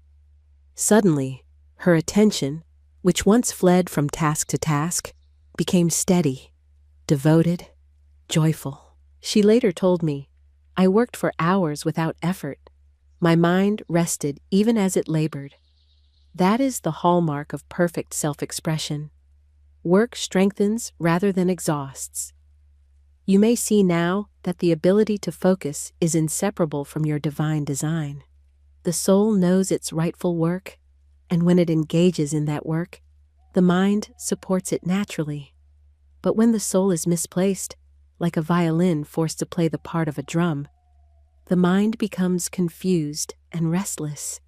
Suddenly, her attention, which once fled from task to task, became steady, devoted, joyful. She later told me, "I worked for hours without effort. My mind rested even as it labored." That is the hallmark of perfect self-expression. Work strengthens rather than exhausts. You may see now that the ability to focus is inseparable from your divine design. The soul knows its rightful work, and when it engages in that work, the mind supports it naturally. But when the soul is misplaced, like a violin forced to play the part of a drum, the mind becomes confused and restless.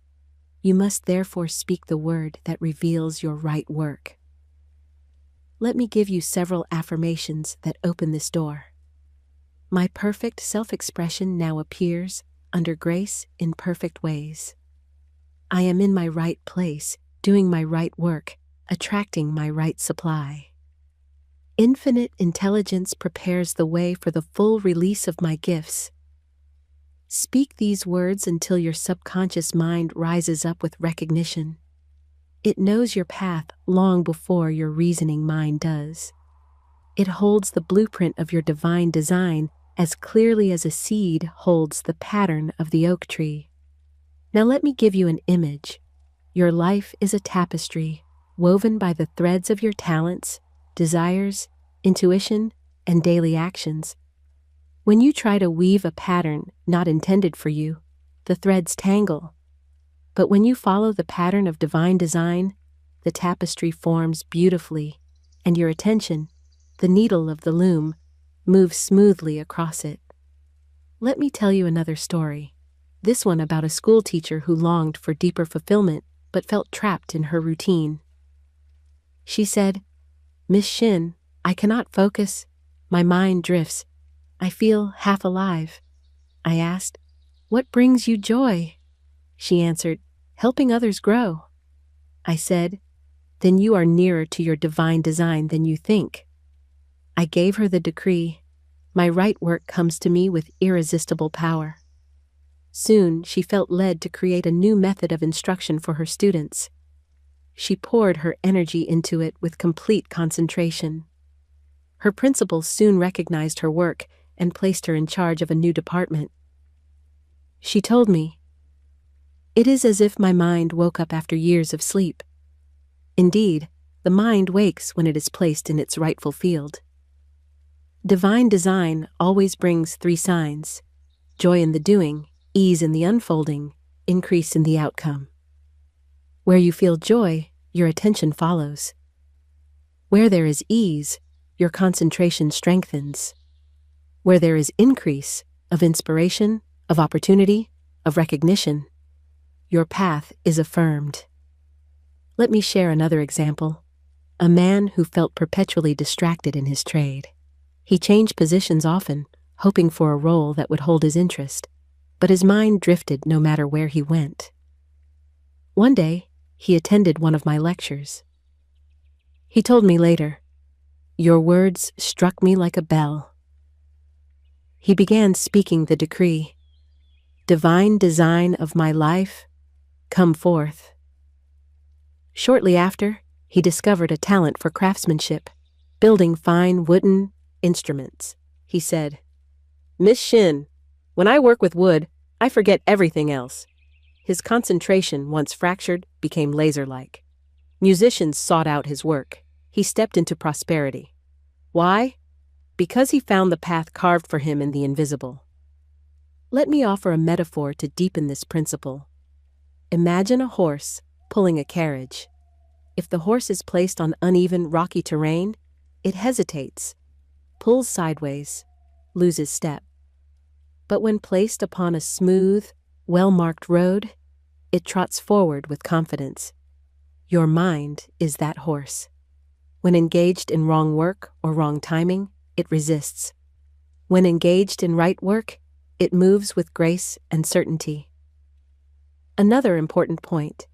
You must therefore speak the word that reveals your right work. Let me give you several affirmations that open this door. My perfect self-expression now appears under grace in perfect ways. I am in my right place, doing my right work, attracting my right supply. Infinite intelligence prepares the way for the full release of my gifts. Speak these words until your subconscious mind rises up with recognition. It knows your path long before your reasoning mind does. It holds the blueprint of your divine design as clearly as a seed holds the pattern of the oak tree. Now let me give you an image. Your life is a tapestry, woven by the threads of your talents, desires, intuition, and daily actions. When you try to weave a pattern not intended for you, the threads tangle. But when you follow the pattern of divine design, the tapestry forms beautifully, and your attention, the needle of the loom, moves smoothly across it. Let me tell you another story. This one about a school teacher who longed for deeper fulfillment but felt trapped in her routine. She said, "Miss Shinn, I cannot focus. My mind drifts. I feel half alive." I asked, "What brings you joy?" She answered, "Helping others grow." I said, "Then you are nearer to your divine design than you think." I gave her the decree. My right work comes to me with irresistible power. Soon, she felt led to create a new method of instruction for her students. She poured her energy into it with complete concentration. Her principals soon recognized her work and placed her in charge of a new department. She told me, "It is as if my mind woke up after years of sleep." Indeed, the mind wakes when it is placed in its rightful field. Divine design always brings 3 signs: joy in the doing, ease in the unfolding, increase in the outcome. Where you feel joy, your attention follows. Where there is ease, your concentration strengthens. Where there is increase of inspiration, of opportunity, of recognition, your path is affirmed. Let me share another example. A man who felt perpetually distracted in his trade. He changed positions often, hoping for a role that would hold his interest, but his mind drifted no matter where he went. One day, he attended one of my lectures. He told me later, "Your words struck me like a bell." He began speaking the decree, "Divine design of my life, come forth." Shortly after, he discovered a talent for craftsmanship, building fine wooden instruments. He said, "Miss Shinn, when I work with wood, I forget everything else." His concentration, once fractured, became laser-like. Musicians sought out his work. He stepped into prosperity. Why? Because he found the path carved for him in the invisible. Let me offer a metaphor to deepen this principle. Imagine a horse pulling a carriage. If the horse is placed on uneven, rocky terrain, it hesitates, pulls sideways, loses step. But when placed upon a smooth, well-marked road, it trots forward with confidence. Your mind is that horse. When engaged in wrong work or wrong timing, it resists. When engaged in right work, it moves with grace and certainty. Another important point.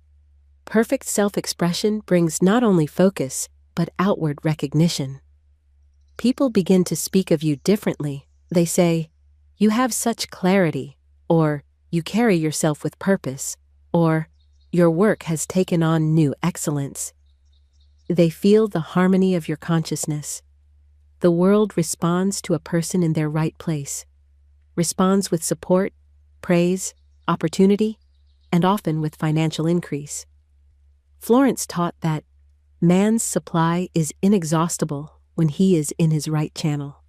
Perfect self-expression brings not only focus, but outward recognition. People begin to speak of you differently. They say, "You have such clarity," or "You carry yourself with purpose," or "Your work has taken on new excellence." They feel the harmony of your consciousness. The world responds to a person in their right place, responds with support, praise, opportunity, and often with financial increase. Florence taught that man's supply is inexhaustible when he is in his right channel.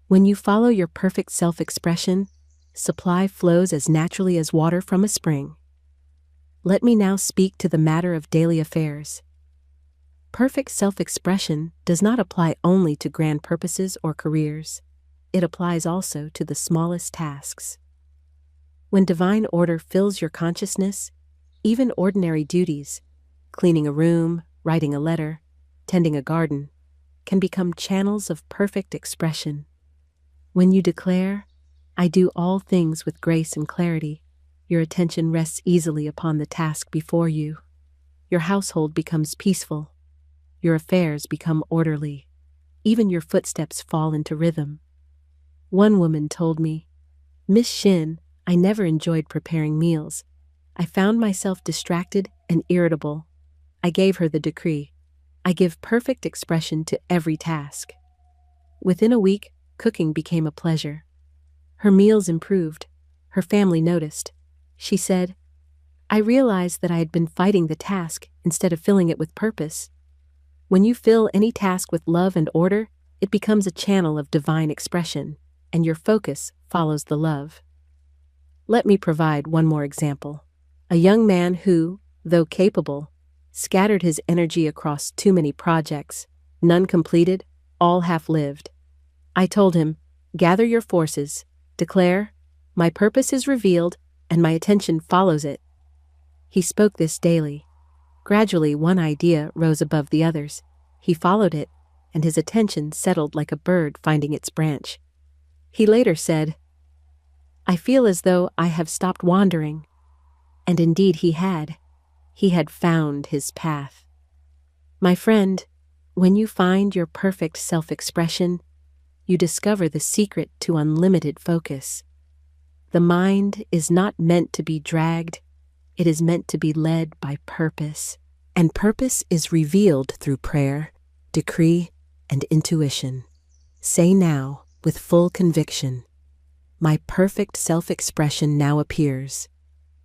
When you follow your perfect self-expression, supply flows as naturally as water from a spring. Let me now speak to the matter of daily affairs. Perfect self-expression does not apply only to grand purposes or careers. It applies also to the smallest tasks. When divine order fills your consciousness, even ordinary duties, cleaning a room, writing a letter, tending a garden, can become channels of perfect expression. When you declare, "I do all things with grace and clarity," your attention rests easily upon the task before you. Your household becomes peaceful. Your affairs become orderly. Even your footsteps fall into rhythm. One woman told me, "Miss Shinn, I never enjoyed preparing meals. I found myself distracted and irritable." I gave her the decree. I give perfect expression to every task. Within a week, cooking became a pleasure. Her meals improved. Her family noticed. She said, I realized that I had been fighting the task instead of filling it with purpose. When you fill any task with love and order, it becomes a channel of divine expression, and your focus follows the love. Let me provide one more example. A young man who, though capable, scattered his energy across too many projects, none completed, all half-lived. I told him, gather your forces, declare, my purpose is revealed, and my attention follows it. He spoke this daily. Gradually, one idea rose above the others. He followed it, and his attention settled like a bird finding its branch. He later said, I feel as though I have stopped wandering. And indeed he had. He had found his path. My friend, when you find your perfect self-expression, you discover the secret to unlimited focus. The mind is not meant to be dragged, it is meant to be led by purpose. And purpose is revealed through prayer, decree, and intuition. Say now, with full conviction, my perfect self-expression now appears.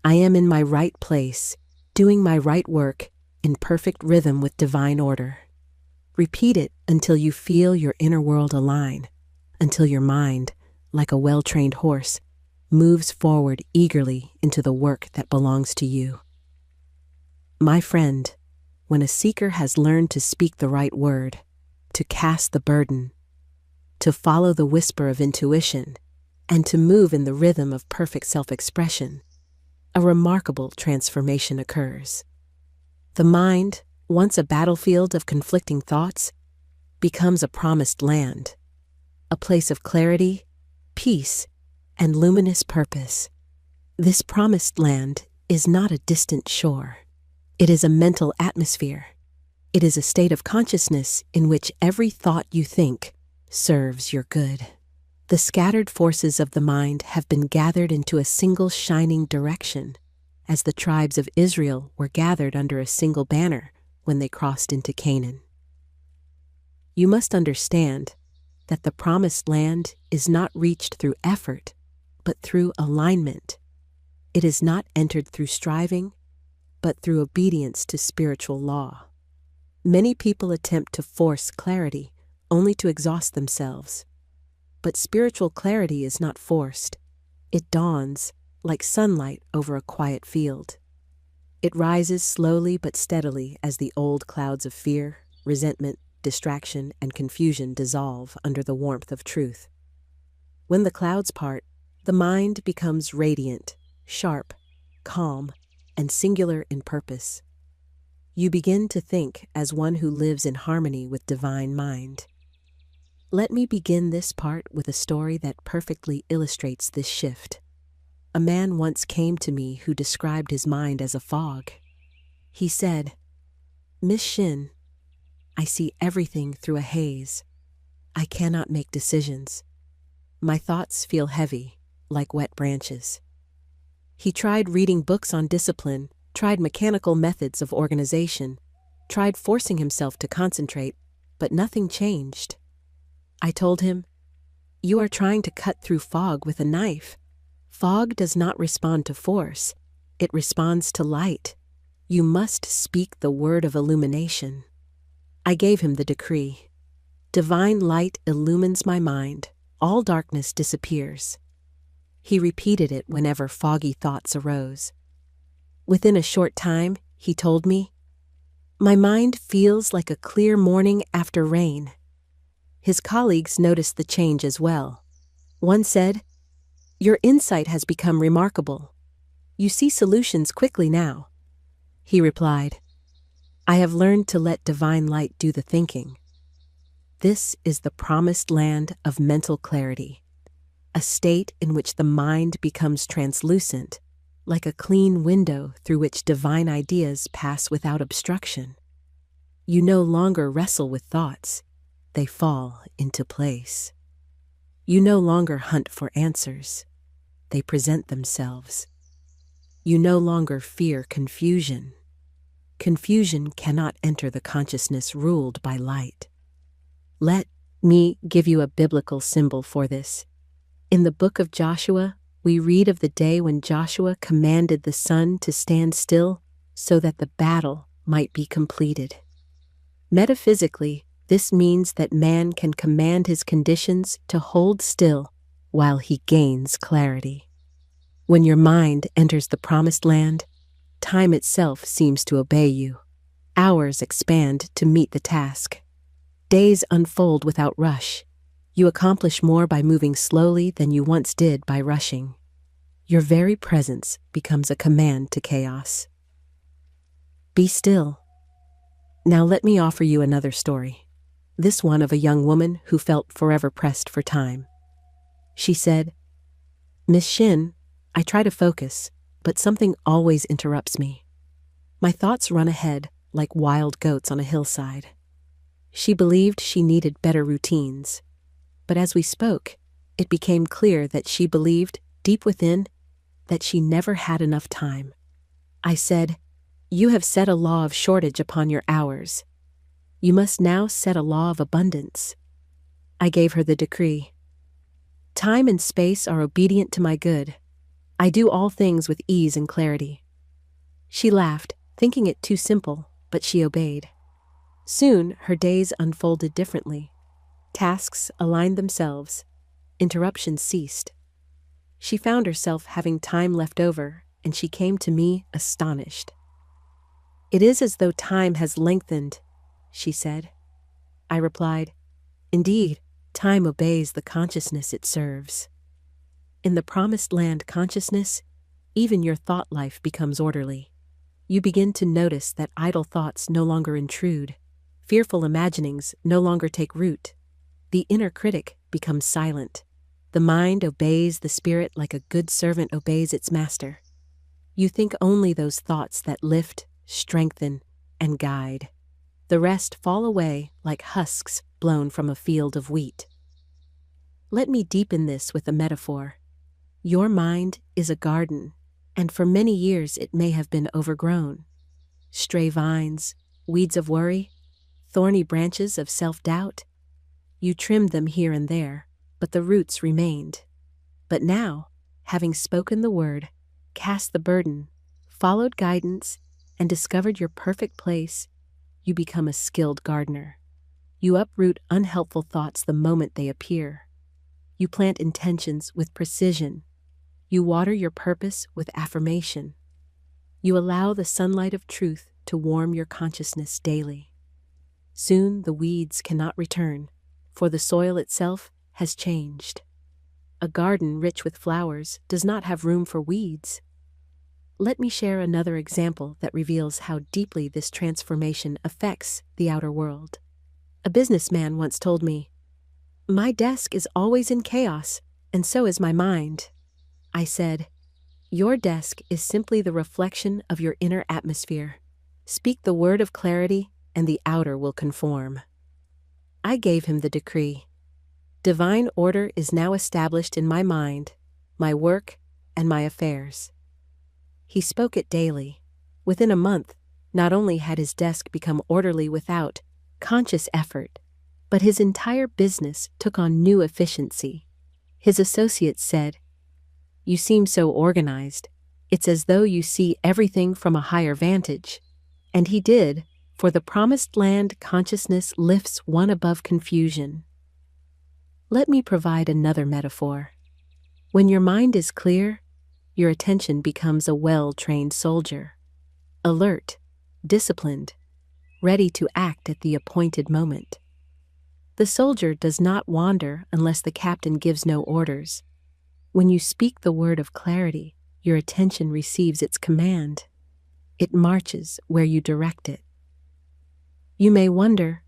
I am in my right place, doing my right work, in perfect rhythm with divine order. Repeat it until you feel your inner world align, until your mind, like a well-trained horse, moves forward eagerly into the work that belongs to you. My friend, when a seeker has learned to speak the right word, to cast the burden, to follow the whisper of intuition, and to move in the rhythm of perfect self-expression, a remarkable transformation occurs. The mind, once a battlefield of conflicting thoughts, becomes a promised land, a place of clarity, peace, and luminous purpose. This promised land is not a distant shore. It is a mental atmosphere. It is a state of consciousness in which every thought you think serves your good. The scattered forces of the mind have been gathered into a single shining direction, as the tribes of Israel were gathered under a single banner when they crossed into Canaan. You must understand that the promised land is not reached through effort, but through alignment. It is not entered through striving, but through obedience to spiritual law. Many people attempt to force clarity only to exhaust themselves. But spiritual clarity is not forced. It dawns like sunlight over a quiet field. It rises slowly but steadily as the old clouds of fear, resentment, distraction, and confusion dissolve under the warmth of truth. When the clouds part, the mind becomes radiant, sharp, calm, and singular in purpose. You begin to think as one who lives in harmony with divine mind. Let me begin this part with a story that perfectly illustrates this shift. A man once came to me who described his mind as a fog. He said, Miss Shinn, I see everything through a haze. I cannot make decisions. My thoughts feel heavy, like wet branches. He tried reading books on discipline, tried mechanical methods of organization, tried forcing himself to concentrate, but nothing changed. I told him, you are trying to cut through fog with a knife. Fog does not respond to force. It responds to light. You must speak the word of illumination. I gave him the decree. Divine light illumines my mind. All darkness disappears. He repeated it whenever foggy thoughts arose. Within a short time, he told me, my mind feels like a clear morning after rain. His colleagues noticed the change as well. One said, your insight has become remarkable. You see solutions quickly now. He replied, I have learned to let divine light do the thinking. This is the promised land of mental clarity, a state in which the mind becomes translucent, like a clean window through which divine ideas pass without obstruction. You no longer wrestle with thoughts. They fall into place. You no longer hunt for answers. They present themselves. You no longer fear confusion. Confusion cannot enter the consciousness ruled by light. Let me give you a biblical symbol for this. In the book of Joshua, we we read of the day when Joshua commanded the sun to stand still so that the battle might be completed. Metaphysically, this means that man can command his conditions to hold still while he gains clarity. When your mind enters the promised land, time itself seems to obey you. Hours expand to meet the task. Days unfold without rush. You accomplish more by moving slowly than you once did by rushing. Your very presence becomes a command to chaos. Be still. Now let me offer you another story. This one of a young woman who felt forever pressed for time. She said, "Miss Shinn, I try to focus, but something always interrupts me. My thoughts run ahead like wild goats on a hillside." She believed she needed better routines. But as we spoke, it became clear that she believed, deep within, that she never had enough time. I said, "You have set a law of shortage upon your hours. You must now set a law of abundance." I gave her the decree. "Time and space are obedient to my good. I do all things with ease and clarity." She laughed, thinking it too simple, but she obeyed. Soon, her days unfolded differently. Tasks aligned themselves. Interruptions ceased. She found herself having time left over, and she came to me astonished. "It is as though time has lengthened," she said. I replied, "Indeed, time obeys the consciousness it serves." In the promised land consciousness, even your thought life becomes orderly. You begin to notice that idle thoughts no longer intrude. Fearful imaginings no longer take root. The inner critic becomes silent. The mind obeys the spirit like a good servant obeys its master. You think only those thoughts that lift, strengthen, and guide. The rest fall away like husks blown from a field of wheat. Let me deepen this with a metaphor. Your mind is a garden, and for many years it may have been overgrown. Stray vines, weeds of worry, thorny branches of self-doubt. You trimmed them here and there, but the roots remained. But now, having spoken the word, cast the burden, followed guidance, and discovered your perfect place, you become a skilled gardener. You uproot unhelpful thoughts the moment they appear. You plant intentions with precision. You water your purpose with affirmation. You allow the sunlight of truth to warm your consciousness daily. Soon the weeds cannot return, for the soil itself has changed. A garden rich with flowers does not have room for weeds. Let me share another example that reveals how deeply this transformation affects the outer world. A businessman once told me, "My desk is always in chaos, and so is my mind." I said, "Your desk is simply the reflection of your inner atmosphere. Speak the word of clarity, and the outer will conform." I gave him the decree. Divine order is now established in my mind, my work, and my affairs. He spoke it daily. Within a month, not only had his desk become orderly without conscious effort, but his entire business took on new efficiency. His associates said, "You seem so organized. It's as though you see everything from a higher vantage." And he did, for the promised land consciousness lifts one above confusion. Let me provide another metaphor. When your mind is clear, your attention becomes a well-trained soldier, alert, disciplined, ready to act at the appointed moment. The soldier does not wander unless the captain gives no orders. When you speak the word of clarity, your attention receives its command. It marches where you direct it. You may wonder,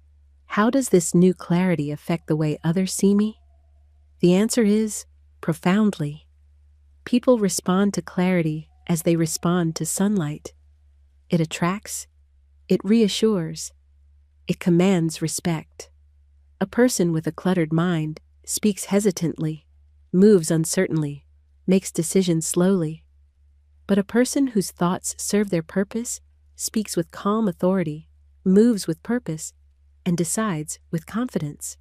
how does this new clarity affect the way others see me? The answer is profoundly. People respond to clarity as they respond to sunlight. It attracts, it reassures, it commands respect. A person with a cluttered mind speaks hesitantly, moves uncertainly, makes decisions slowly. But a person whose thoughts serve their purpose speaks with calm authority, moves with purpose, and decides with confidence.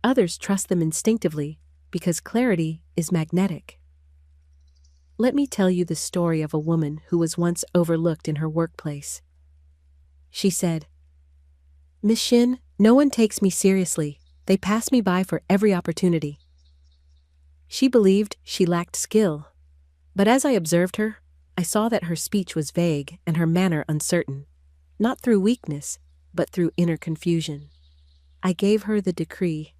Others trust them instinctively because clarity is magnetic. Let me tell you the story of a woman who was once overlooked in her workplace. She said, "Miss Shinn, no one takes me seriously. They pass me by for every opportunity." She believed she lacked skill, but as I observed her, I saw that her speech was vague and her manner uncertain, not through weakness, but through inner confusion. I gave her the decree.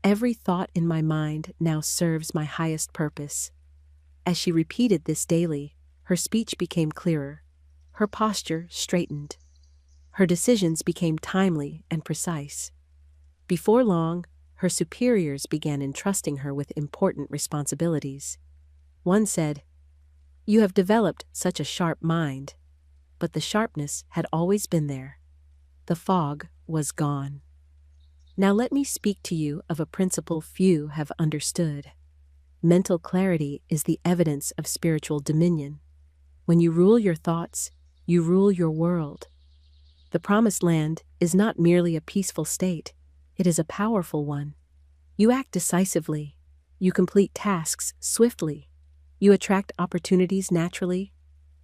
Every thought in my mind now serves my highest purpose. As she repeated this daily, her speech became clearer, her posture straightened, her decisions became timely and precise. Before long, her superiors began entrusting her with important responsibilities. One said, "You have developed such a sharp mind," but the sharpness had always been there. The fog was gone. Now let me speak to you of a principle few have understood. Mental clarity is the evidence of spiritual dominion. When you rule your thoughts, you rule your world. The promised land is not merely a peaceful state, it is a powerful one. You act decisively, you complete tasks swiftly, you attract opportunities naturally,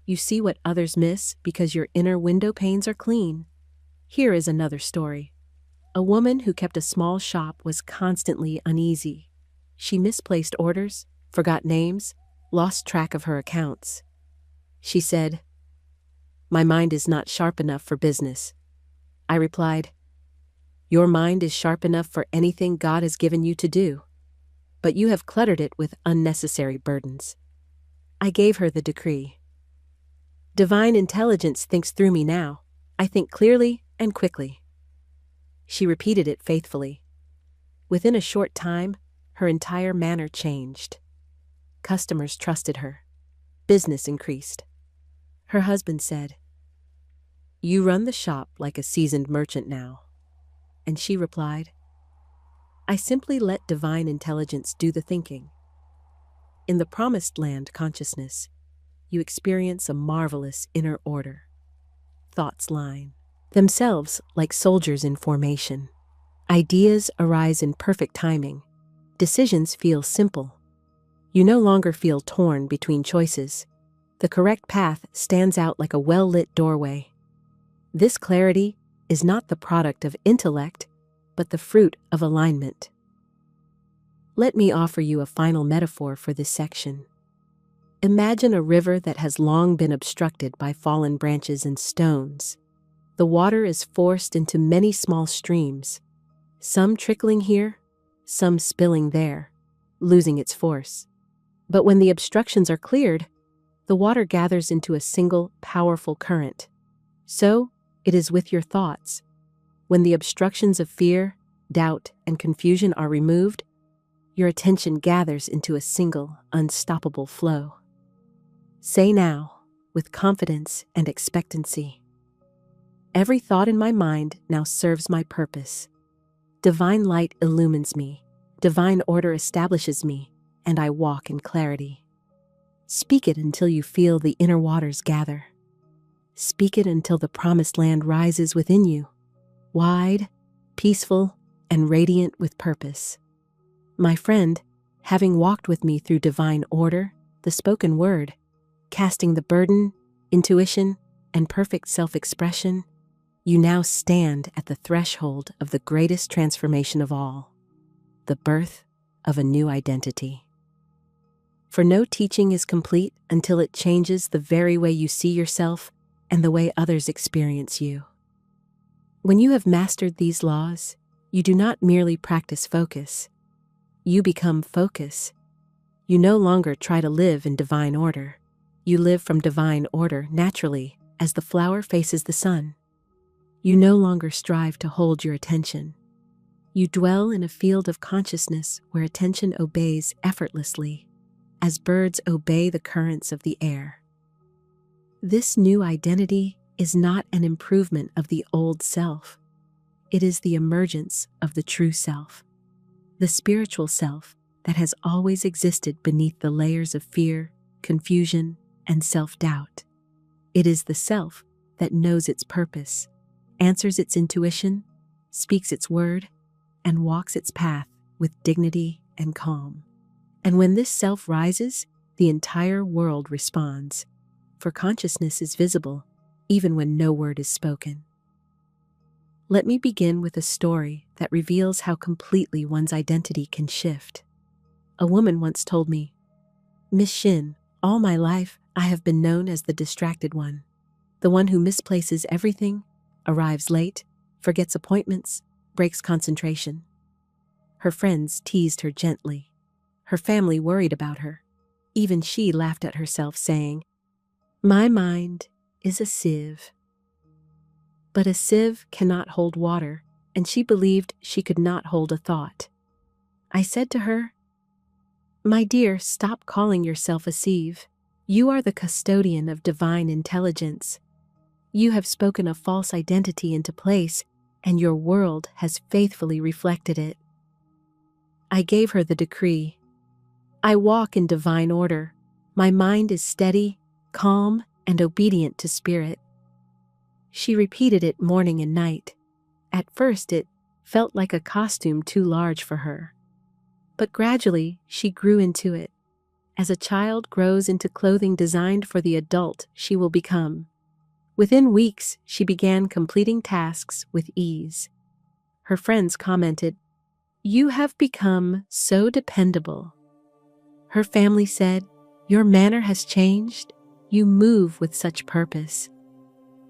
you see what others miss because your inner window panes are clean. Here is another story. A woman who kept a small shop was constantly uneasy. She misplaced orders, forgot names, lost track of her accounts. She said, "My mind is not sharp enough for business." I replied, "Your mind is sharp enough for anything God has given you to do, but you have cluttered it with unnecessary burdens." I gave her the decree. Divine intelligence thinks through me now. I think clearly and quickly. She repeated it faithfully. Within a short time, her entire manner changed. Customers trusted her. Business increased. Her husband said, "You run the shop like a seasoned merchant now." And she replied, "I simply let divine intelligence do the thinking." In the promised land consciousness, you experience a marvelous inner order. Thoughts line themselves like soldiers in formation. Ideas arise in perfect timing. Decisions feel simple. You no longer feel torn between choices. The correct path stands out like a well-lit doorway. This clarity is not the product of intellect, but the fruit of alignment. Let me offer you a final metaphor for this section. Imagine a river that has long been obstructed by fallen branches and stones. The water is forced into many small streams, some trickling here, some spilling there, losing its force. But when the obstructions are cleared, the water gathers into a single, powerful current. So, it is with your thoughts. When the obstructions of fear, doubt, and confusion are removed, your attention gathers into a single, unstoppable flow. Say now, with confidence and expectancy, "Every thought in my mind now serves my purpose. Divine light illumines me, divine order establishes me, and I walk in clarity." Speak it until you feel the inner waters gather. Speak it until the promised land rises within you, wide, peaceful, and radiant with purpose. My friend, having walked with me through divine order, the spoken word, casting the burden, intuition, and perfect self-expression, you now stand at the threshold of the greatest transformation of all, the birth of a new identity. For no teaching is complete until it changes the very way you see yourself and the way others experience you. When you have mastered these laws, you do not merely practice focus. You become focus. You no longer try to live in divine order. You live from divine order naturally as the flower faces the sun. You no longer strive to hold your attention. You dwell in a field of consciousness where attention obeys effortlessly, as birds obey the currents of the air. This new identity is not an improvement of the old self. It is the emergence of the true self, the spiritual self that has always existed beneath the layers of fear, confusion, and self-doubt. It is the self that knows its purpose, answers its intuition, speaks its word, and walks its path with dignity and calm. And when this self rises, the entire world responds, for consciousness is visible even when no word is spoken. Let me begin with a story that reveals how completely one's identity can shift. A woman once told me, "Miss Shinn, all my life I have been known as the distracted one, the one who misplaces everything, arrives late, forgets appointments, breaks concentration." Her friends teased her gently. Her family worried about her. Even she laughed at herself, saying, "My mind is a sieve." But a sieve cannot hold water, and she believed she could not hold a thought. I said to her, "My dear, stop calling yourself a sieve. You are the custodian of divine intelligence. You have spoken a false identity into place, and your world has faithfully reflected it." I gave her the decree. I walk in divine order. My mind is steady, calm, and obedient to spirit. She repeated it morning and night. At first it felt like a costume too large for her. But gradually she grew into it, as a child grows into clothing designed for the adult she will become. Within weeks, she began completing tasks with ease. Her friends commented, "You have become so dependable." Her family said, "Your manner has changed. You move with such purpose."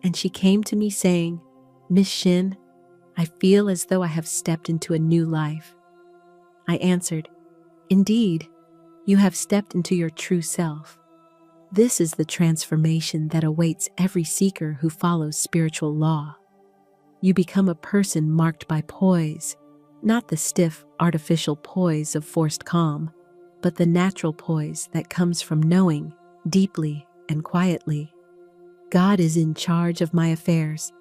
And she came to me saying, "Miss Shinn, I feel as though I have stepped into a new life." I answered, "Indeed, you have stepped into your true self. This is the transformation that awaits every seeker who follows spiritual law. You become a person marked by poise, not the stiff, artificial poise of forced calm, but the natural poise that comes from knowing, deeply and quietly, God is in charge of my affairs.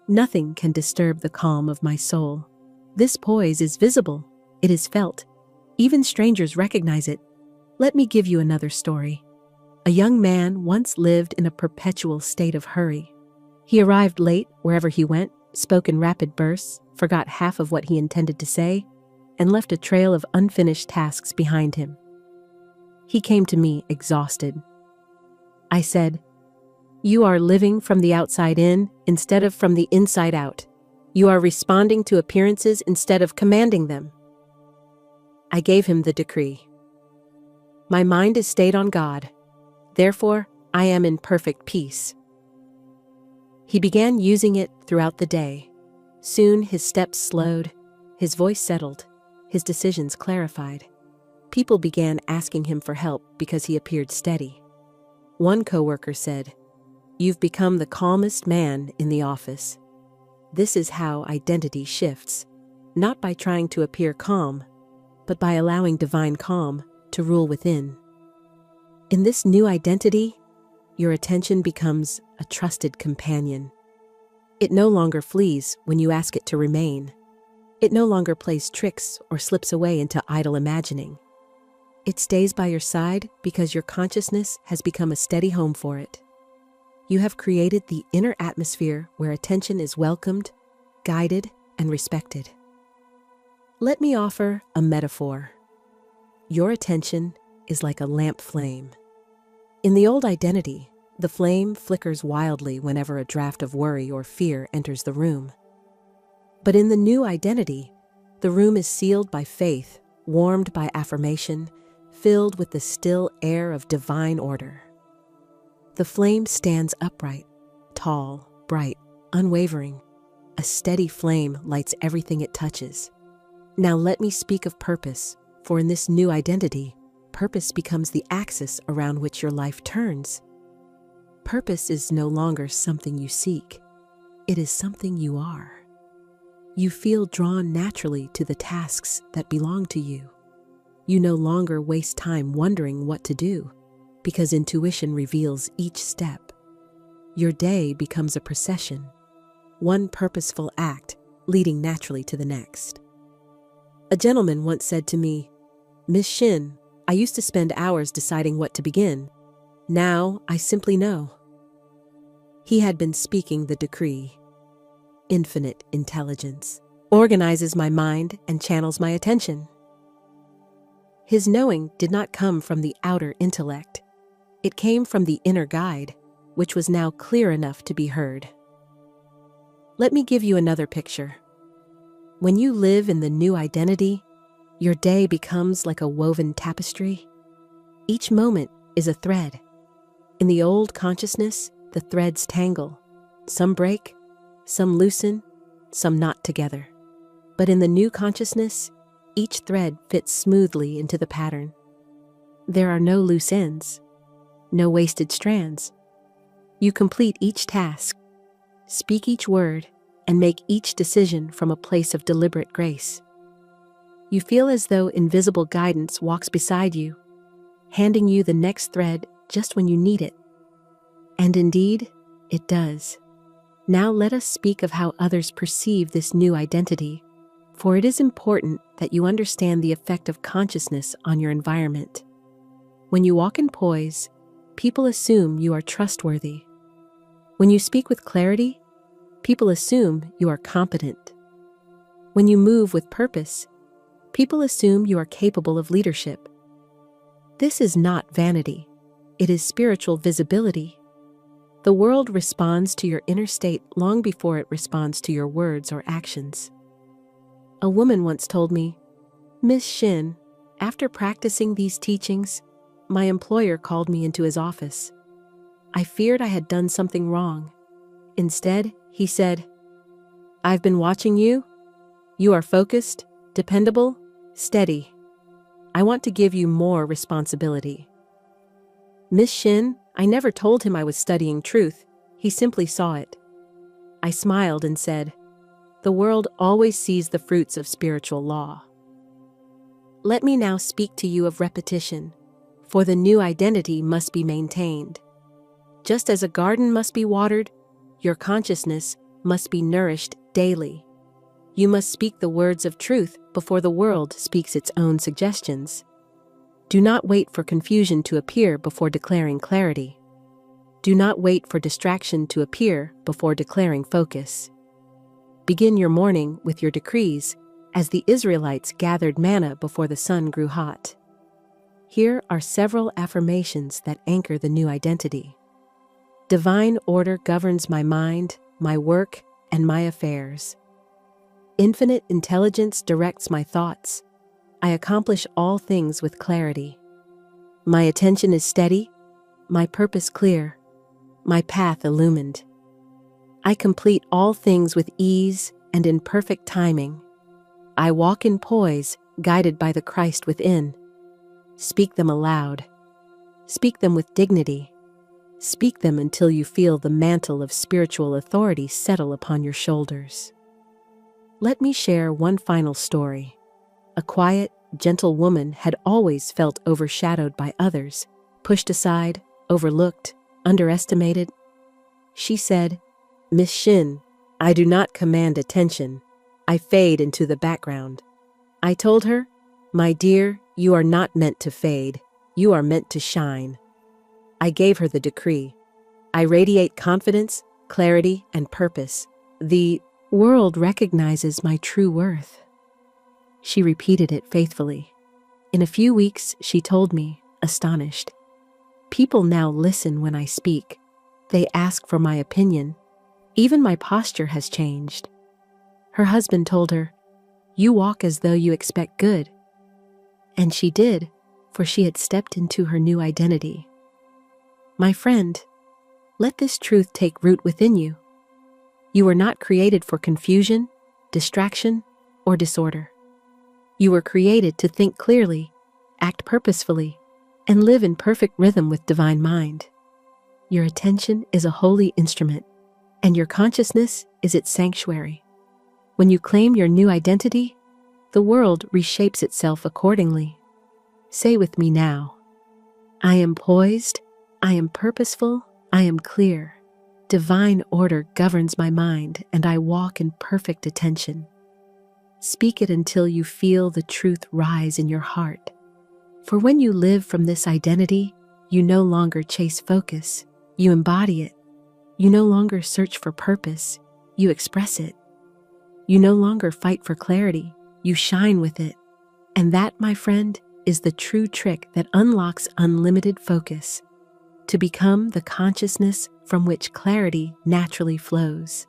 Nothing can disturb the calm of my soul. This poise is visible. It is felt. Even strangers recognize it. Let me give you another story. A young man once lived in a perpetual state of hurry. He arrived late wherever he went, spoke in rapid bursts, forgot half of what he intended to say, and left a trail of unfinished tasks behind him. He came to me exhausted. I said, "You are living from the outside in instead of from the inside out. You are responding to appearances instead of commanding them." I gave him the decree. My mind is stayed on God. Therefore, I am in perfect peace. He began using it throughout the day. Soon his steps slowed, his voice settled, his decisions clarified. People began asking him for help because he appeared steady. One coworker said, "You've become the calmest man in the office." This is how identity shifts, not by trying to appear calm, but by allowing divine calm to rule within. In this new identity, your attention becomes a trusted companion. It no longer flees when you ask it to remain. It no longer plays tricks or slips away into idle imagining. It stays by your side because your consciousness has become a steady home for it. You have created the inner atmosphere where attention is welcomed, guided, and respected. Let me offer a metaphor. Your attention is like a lamp flame. In the old identity, the flame flickers wildly whenever a draft of worry or fear enters the room. But in the new identity, the room is sealed by faith, warmed by affirmation, filled with the still air of divine order. The flame stands upright, tall, bright, unwavering. A steady flame lights everything it touches. Now let me speak of purpose, for in this new identity, purpose becomes the axis around which your life turns. Purpose is no longer something you seek. It is something you are. You feel drawn naturally to the tasks that belong to you. You no longer waste time wondering what to do, because intuition reveals each step. Your day becomes a procession, one purposeful act leading naturally to the next. A gentleman once said to me, "Miss Shinn, I used to spend hours deciding what to begin. Now I simply know." He had been speaking the decree. Infinite intelligence organizes my mind and channels my attention. His knowing did not come from the outer intellect. It came from the inner guide, which was now clear enough to be heard. Let me give you another picture. When you live in the new identity, your day becomes like a woven tapestry. Each moment is a thread. In the old consciousness, the threads tangle. Some break, some loosen, some knot together. But in the new consciousness, each thread fits smoothly into the pattern. There are no loose ends, no wasted strands. You complete each task, speak each word, and make each decision from a place of deliberate grace. You feel as though invisible guidance walks beside you, handing you the next thread just when you need it. And indeed, it does. Now let us speak of how others perceive this new identity, for it is important that you understand the effect of consciousness on your environment. When you walk in poise, people assume you are trustworthy. When you speak with clarity, people assume you are competent. When you move with purpose, people assume you are capable of leadership. This is not vanity. It is spiritual visibility. The world responds to your inner state long before it responds to your words or actions. A woman once told me, "Miss Shinn, after practicing these teachings, my employer called me into his office. I feared I had done something wrong. Instead, he said, 'I've been watching you. You are focused, dependable, steady. I want to give you more responsibility.' Miss Shinn, I never told him I was studying truth. He simply saw it. I smiled and said, 'The world always sees the fruits of spiritual law.' Let me now speak to you of repetition, for the new identity must be maintained. Just as a garden must be watered, your consciousness must be nourished daily. You must speak the words of truth before the world speaks its own suggestions. Do not wait for confusion to appear before declaring clarity. Do not wait for distraction to appear before declaring focus. Begin your morning with your decrees, as the Israelites gathered manna before the sun grew hot. Here are several affirmations that anchor the new identity. Divine order governs my mind, my work, and my affairs. Infinite intelligence directs my thoughts. I accomplish all things with clarity. My attention is steady, my purpose clear, my path illumined. I complete all things with ease and in perfect timing. I walk in poise, guided by the Christ within. Speak them aloud. Speak them with dignity. Speak them until you feel the mantle of spiritual authority settle upon your shoulders. Let me share one final story. A quiet, gentle woman had always felt overshadowed by others, pushed aside, overlooked, underestimated. She said, "Miss Shinn, I do not command attention. I fade into the background." I told her, "My dear, you are not meant to fade. You are meant to shine." I gave her the decree. I radiate confidence, clarity, and purpose. The world recognizes my true worth. She repeated it faithfully. In a few weeks, she told me, astonished, "People now listen when I speak. They ask for my opinion. Even my posture has changed." Her husband told her, "You walk as though you expect good." And she did, for she had stepped into her new identity. My friend, let this truth take root within you. You were not created for confusion, distraction, or disorder. You were created to think clearly, act purposefully, and live in perfect rhythm with divine mind. Your attention is a holy instrument, and your consciousness is its sanctuary. When you claim your new identity, the world reshapes itself accordingly. Say with me now, I am poised, I am purposeful, I am clear. Divine order governs my mind, and I walk in perfect attention. Speak it until you feel the truth rise in your heart. For when you live from this identity, you no longer chase focus, you embody it. You no longer search for purpose, you express it. You no longer fight for clarity, you shine with it. And that, my friend, is the true trick that unlocks unlimited focus to become the consciousness from which clarity naturally flows.